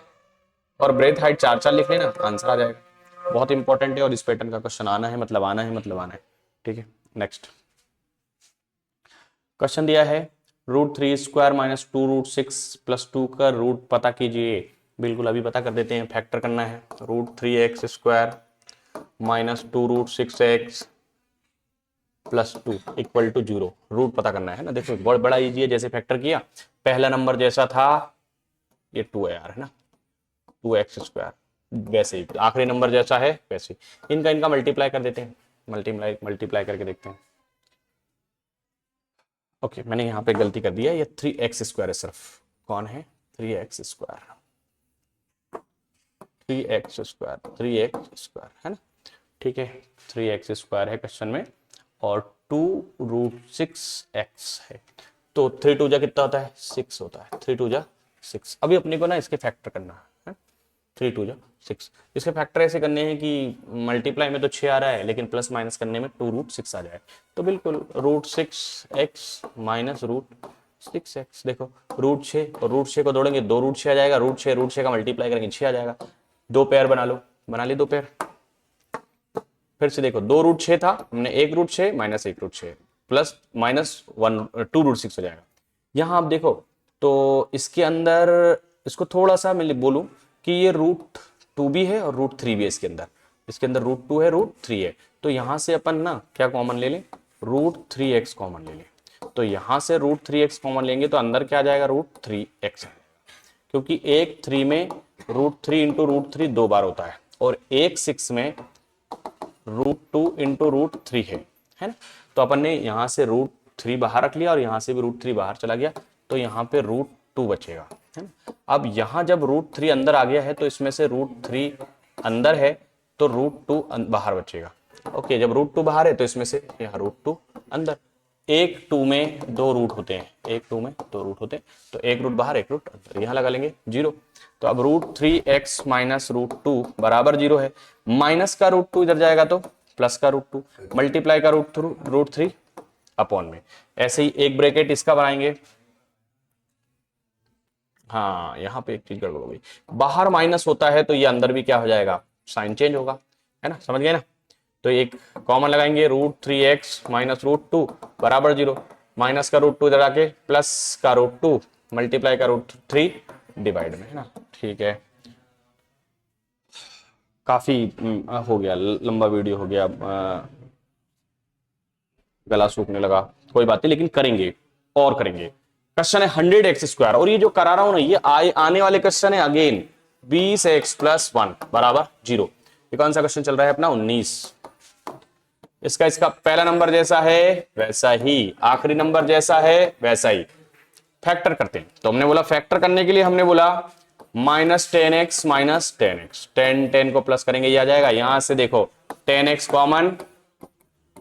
[SPEAKER 1] और ब्रेथ हाइट 4 लिख लेना, आंसर आ जाएगा। बहुत इंपॉर्टेंट है और इस पैटर्न का क्वेश्चन आना है मतलब आना है मतलब आना है। ठीक है, नेक्स्ट क्वेश्चन दिया है, √3² - 2√6 + 2 का रूट पता कीजिए। बिल्कुल अभी पता कर देते हैं, फैक्टर करना है। √3x² - 2√6x + 2 = 0, रूट पता करना है ना। देखो बहुत बड़ा इजी है, जैसे फैक्टर किया, पहला नंबर जैसा था ये 2 है यार, है ना, 2x², वैसे ही आखिरी नंबर जैसा है वैसे ही इनका मल्टीप्लाई कर देते हैं, मल्टीप्लाई करके देखते हैं। ओके, मैंने यहाँ पे गलती कर दिया, ये 3x² है सिर्फ। कौन है 3x², 3x² है ना। ठीक है, 3x² है क्वेश्चन में और 2√6x है। तो 3 2 जा कितना होता है 6 होता है, 3 2 जा 6। अभी अपने को ना इसके फैक्टर करना है, 3 2 जा 6। इसके फैक्टर ऐसे करने हैं कि मल्टीप्लाई में तो 6 आ रहा है, लेकिन प्लस माइनस करने में 2√6 आ जाए। तो बिल्कुल √6x - √6x, देखो √6 और √6 को जोड़ेंगे 2√6 आ जाएगा, √6 का मल्टीप्लाई करेंगे 6 आ जाएगा। 2 पेयर बना लो, बना ली 2 पेयर। फिर से देखो 2√6 था, हमने 1√6 - 1√6 प्लस माइनस 2√6 हो जाएगा। यहां आप देखो तो इसके अंदर इसको थोड़ा सा मैं बोलूं कि कि ये √2 भी है और √3 भी है इसके अंदर √2 है, √3 है, तो यहां से अपन ना क्या कॉमन ले लें, √3x कॉमन ले लें। तो यहां से √3x कॉमन लेंगे तो अंदर क्या आ जाएगा, √3x, क्योंकि एक 3 में √3 इंटू √3 2 बार होता है और एक 6 में √2 इंटू √3 है ना। तो अपन ने यहां से √3 बाहर रख लिया और यहां से भी √3 बाहर चला गया, तो यहाँ पे √2 बचेगा, है ना। अब यहां जब √3 अंदर आ गया है तो इसमें से √3 अंदर है तो √2 बाहर बचेगा। ओके, जब √2 बाहर है तो इसमें से यहाँ √2 अंदर। एक 2 में 2 रूट होते हैं, एक 2 में 2 रूट होते हैं, तो एक रूट बाहर एक रूट अंदर, यहाँ लगा लेंगे 0। तो अब √3x माइनस √2 बराबर 0 है। माइनस का √2 इधर जाएगा तो प्लस का √2, मल्टीप्लाई का √3 अपॉन में। ऐसे ही एक ब्रैकेट इसका बनाएंगे। हाँ, यहाँ पे एक चीज गड़बड़ हो गई, बाहर माइनस होता है तो ये अंदर भी क्या हो जाएगा, साइन चेंज होगा, है ना, समझ गए ना। तो एक कॉमन लगाएंगे, √3x माइनस √2 बराबर 0, माइनस का √2 इधर आके प्लस का √2 मल्टीप्लाई का √3 डिवाइड में, है ना। ठीक है, काफी हो गया, लंबा वीडियो हो गया, गला सूखने लगा, कोई बात नहीं, लेकिन करेंगे और करेंगे। क्वेश्चन है 100x² और ये जो करा रहा हूं ना, ये आने वाले क्वेश्चन है अगेन 20x + 1 बराबर 0। ये कौन सा क्वेश्चन चल रहा है अपना, 19। इसका पहला नंबर जैसा है वैसा ही, आखिरी नंबर जैसा है वैसा ही। फैक्टर करते हैं, तो हमने बोला फैक्टर करने के लिए हमने बोला -10x माइनस 10x, 10 को प्लस करेंगे, ये आ जाएगा। यहां से देखो 10x कॉमन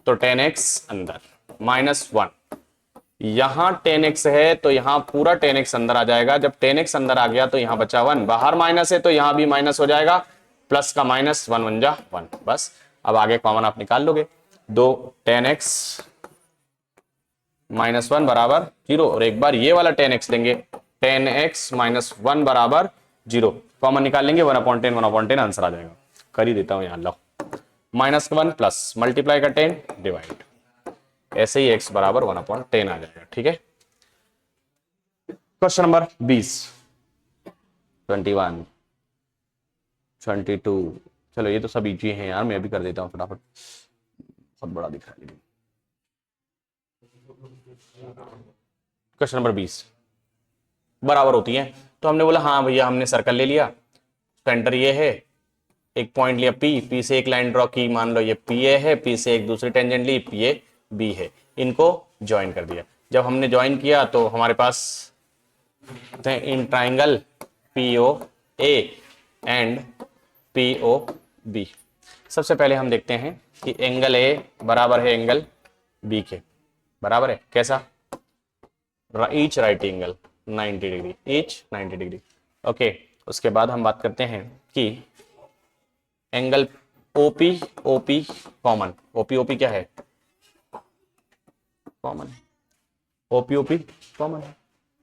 [SPEAKER 1] तो 10x अंदर, -1, यहां 10x है तो यहां पूरा 10x अंदर आ जाएगा। जब 10x अंदर आ गया तो यहां बचा 1, बाहर माइनस है तो यहां भी माइनस हो जाएगा, प्लस का माइनस 1 1 जा 1, बस। अब आगे कॉमन आप निकाल लोगे, 2 10x -1 बराबर 0, और एक बार ये वाला 10x लेंगे, 10x -1 बराबर 0, कॉमन निकाल लेंगे, 1/10 1/10 आंसर आ जाएगा। कर ही देता हूं यहां, लो, -1 प्लस मल्टीप्लाई का 10 डिवाइड, ऐसे ही x बराबर 1/10 आ जाएगा। ठीक है, क्वेश्चन नंबर 20, 21, 22, चलो ये तो सब इजी हैं यार, मैं अभी कर देता हूँ फटाफट, बहुत बड़ा दिख रहा है। क्वेश्चन नंबर 20 बराबर होती है, तो हमने बोला हाँ भैया, हमने सर्कल ले लिया, सेंटर ये है, एक पॉइंट लिया P से एक लाइन ड्रॉ की, मान लो ये PA है, P से एक दूसरी टेंजेंट ली, PA B है, इनको ज्वाइन कर दिया। जब हमने ज्वाइन किया तो हमारे पास in triangle POA and POB। सबसे पहले हम देखते हैं कि एंगल A बराबर है एंगल B के, बराबर है कैसा, each right angle 90 degree, each 90 degree. Okay, उसके बाद हम बात करते हैं कि एंगल OP कॉमन, OP क्या है, कॉमन, OP कॉमन है।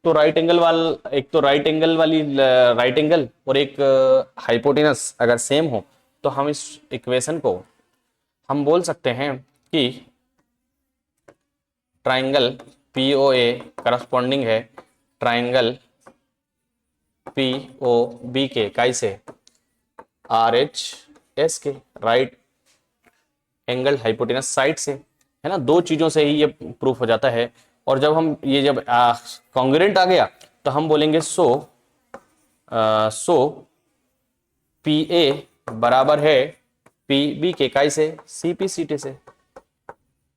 [SPEAKER 1] तो राइट एंगल वाला, एक तो राइट एंगल वाली राइट एंगल और एक हाइपोटेनस अगर सेम हो तो हम इस इक्वेशन को हम बोल सकते हैं कि ट्राइंगल POA करस्पॉन्डिंग है ट्राइंगल POB के काई से, RHS के, राइट एंगल हाइपोटेनस साइड से, है ना। दो चीजों से ही ये प्रूफ हो जाता है। और जब हम ये जब कॉन्ग्रुएंट आ गया तो हम बोलेंगे सो PA बराबर है PB के काई से, CPCT से,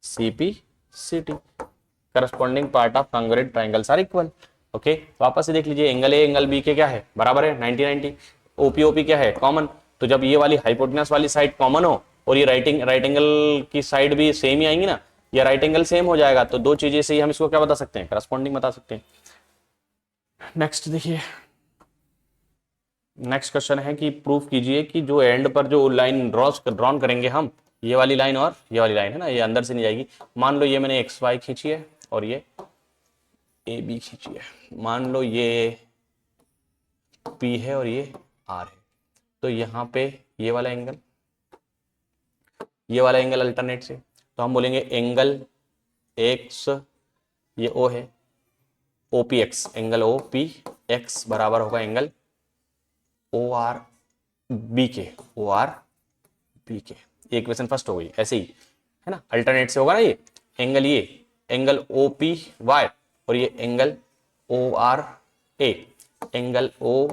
[SPEAKER 1] CPCT, corresponding part of congruent triangles are equal. Okay, वापस से देख लीजिए, एंगल A एंगल B के क्या है, बराबर है 90 90, OP क्या है, कॉमन। तो जब ये वाली हाइपोटेनस वाली साइड कॉमन हो और ये राइट एंगल की साइड भी सेम ही आएंगी ना, या राइट एंगल सेम हो जाएगा, तो दो चीजें से ही हम इसको क्या बता सकते हैं, करस्पॉन्डिंग बता सकते हैं। नेक्स्ट देखिए, नेक्स्ट क्वेश्चन है कि प्रूफ कीजिए कि जो एंड पर जो लाइन ड्रॉन करेंगे हम, ये वाली लाइन और ये वाली लाइन है ना, ये अंदर से नहीं जाएगी। मान लो ये मैंने XY खींची है और ये AB खींची है, मान लो ये P है और ये R है, तो यहाँ पे ये वाला एंगल, ये वाला एंगल अल्टरनेट से, तो हम बोलेंगे एंगल X, ये O है, OPX, एंगल OPX बराबर होगा एंगल ओ आर बी के, ओ आर बी के, ये इक्वेशन फर्स्ट हो गई, ऐसे ही है ना, अल्टरनेट से होगा ना, ये एंगल ओ पी वाई और ये एंगल ओ आर ए, एंगल ओ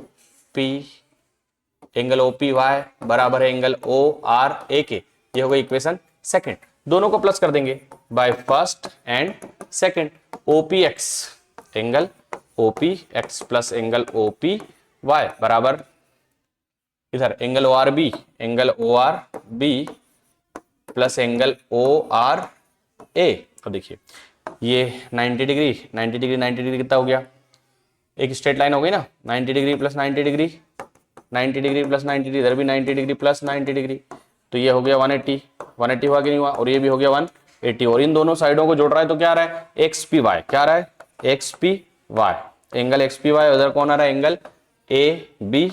[SPEAKER 1] पी वाई बराबर है एंगल ओ आर ए के, ये हो गई इक्वेशन सेकंड। दोनों को प्लस कर देंगे by first and second, OP X angle OP X plus angle OP Y बराबर इधर angle O R B plus angle O R A. अब देखिए ये 90 डिग्री 90 डिग्री 90 डिग्री कितना हो गया, एक स्ट्रेट लाइन हो गई ना, 90 degree plus 90 degree 90 degree plus 90 degree, इधर भी 90 डिग्री प्लस 90 डिग्री, तो ये हो गया 180 180 हुआ कि नहीं हुआ, और ये भी हो गया 180, और इन दोनों साइडों को जोड़ रहा है तो क्या आ रहा है, एक्स पी वाई, क्या आ रहा है, X P Y, angle X P Y, उधर कौन आ रहा है, angle A B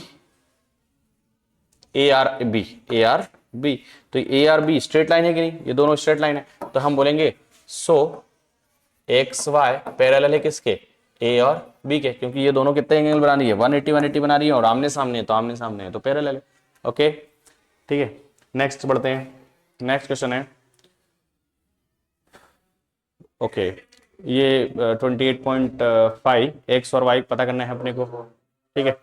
[SPEAKER 1] A R B, तो A R B straight line है कि नहीं, ये दोनों स्ट्रेट लाइन है, तो हम बोलेंगे सो एक्स वाई पैरेलल है किसके, ए और बी के, क्योंकि ये दोनों कितने एंगल बना रही है, 180 बना रही है, और आमने सामने है तो आमने सामने है तो पैरेलल है। ओके ठीक है, नेक्स्ट बढ़ते हैं, नेक्स्ट क्वेश्चन है। ओके ये 28.5 एक्स और वाई पता करना है अपने को, ठीक है।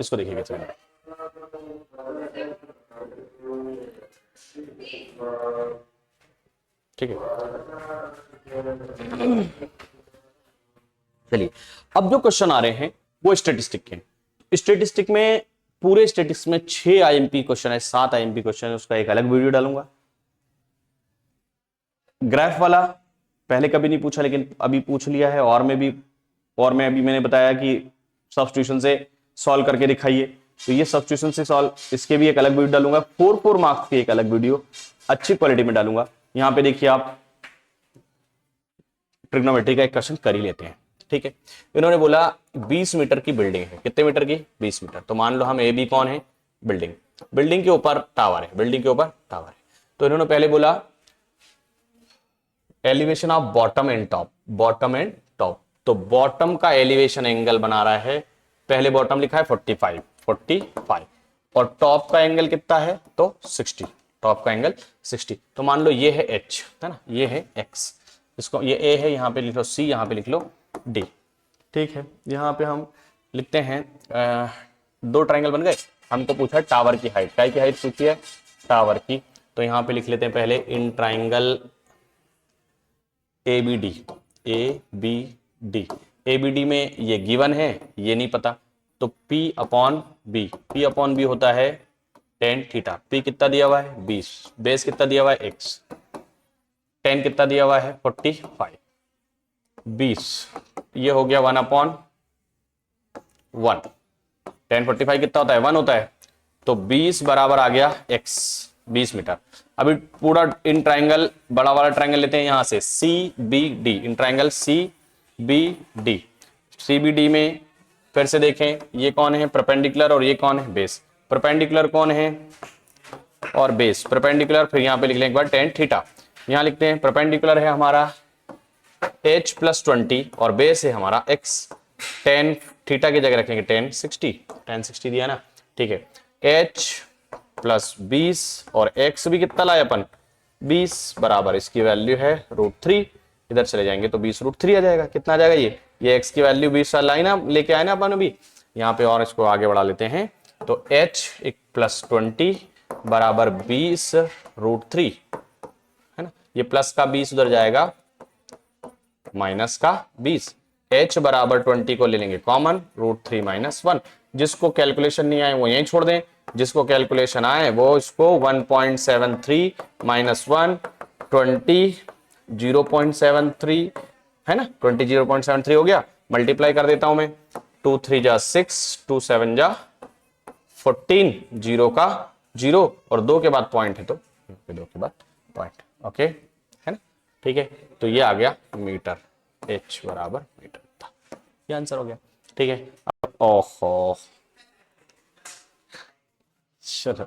[SPEAKER 1] इसको देखिएगा, चलिए ठीक है, चलिए अब जो क्वेश्चन आ रहे हैं वो स्टैटिस्टिक के, स्टैटिस्टिक में पूरे स्टैटिस्टिक्स में 6 आईएमपी क्वेश्चन है, 7 आईएमपी क्वेश्चन है, उसका एक अलग वीडियो डालूंगा। ग्राफ वाला पहले कभी नहीं पूछा लेकिन अभी पूछ लिया है, और मैं अभी मैंने बताया कि सब्स्टिट्यूशन से सॉल्व करके दिखाइए, तो ये सब्स्टिट्यूशन से सॉल्व, इसके भी एक अलग वीडियो डालूंगा, 4 मार्क्स की एक अलग वीडियो अच्छी क्वालिटी में डालूंगा। यहां पे देखिए आप ट्रिग्नोमेट्री का एक क्वेश्चन कर ही लेते हैं, ठीक है। इन्होंने बोला 20 मीटर की बिल्डिंग है, कितने मीटर की, 20 मीटर, तो मान लो हम ए बी कौन है, बिल्डिंग के ऊपर टावर है, बिल्डिंग के ऊपर टावर है, तो इन्होंने पहले बोला elevation of bottom and top, तो बॉटम का एलिवेशन एंगल बना रहा है, पहले बॉटम लिखा है 45 और टॉप का एंगल कितना है, तो 60, टॉप का एंगल 60, तो मान लो ये है एच, है ना, ये है एक्स, इसको ये ए है, यहां पे लिख लो सी, यहां पे लिख लो डी, ठीक है। यहां पे हम लिखते हैं 2 ट्राइंगल बन गए, हमको पूछा टावर की हाइट, क्या की हाइट पूछी है, टावर की, तो यहां पे लिख लेते हैं पहले इन ट्राइंगल ABD में ये गिवन है, ये नहीं पता, तो P अपॉन बी होता है tan थीटा, P कितना दिया हुआ है 20, बेस कितना दिया हुआ है x, tan कितना दिया हुआ है 45, 20 ये हो गया 1/1, tan 45 कितना होता है 1 होता है, तो 20 बराबर आ गया x 20 मीटर। अभी पूरा इन ट्राइंगल बड़ा वाला ट्राइंगल लेते हैं यहां से CBD, इन ट्राइंगल CBD में फिर से देखें ये कौन है परपेंडिकुलर और ये कौन है बेस, परपेंडिकुलर कौन है और बेस, परपेंडिकुलर फिर यहां पे लिख लें एक बार tan थीटा, यहां लिखते हैं परपेंडिकुलर है हमारा h + 20 और बेस है हमारा x, tan थीटा की जगह रखेंगे tan 60 दिया ना, ठीक है, h + 20 और x भी कितना लाए अपन 20 बराबर इसकी वैल्यू है √3, इधर चले जाएंगे तो 20 √3 आ जाएगा, कितना आ जाएगा ये x की वैल्यू 20 लाई ना, लेके आए ना अपन अभी, यहाँ पे और इसको आगे बढ़ा लेते हैं, तो h + 20 बराबर 20 √3, है ना, ये प्लस का 20 उधर जाएगा माइनस का 20, h बराबर 20 को ले लेंगे कॉमन, √3 - 1, जिसको कैलकुलेशन नहीं आए वो यहीं छोड़ दें, जिसको कैलकुलेशन आए वो इसको 1.73 - 1 20 0.73 है ना, 20 0.73 हो गया, मल्टीप्लाई कर देता हूं मैं, 2 3 जा 6 2 7 जा 14, 0 का 0 और 2 के बाद पॉइंट है तो 2 के बाद पॉइंट, ओके है ना, ठीक है, तो ये आ गया मीटर, h बराबर मीटर था, ये आंसर हो गया, ठीक है। ओहो चलो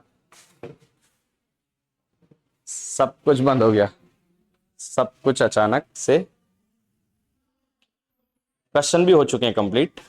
[SPEAKER 1] सब कुछ बंद हो गया, सब कुछ अचानक से। क्वेश्चन भी हो चुके हैं कंप्लीट।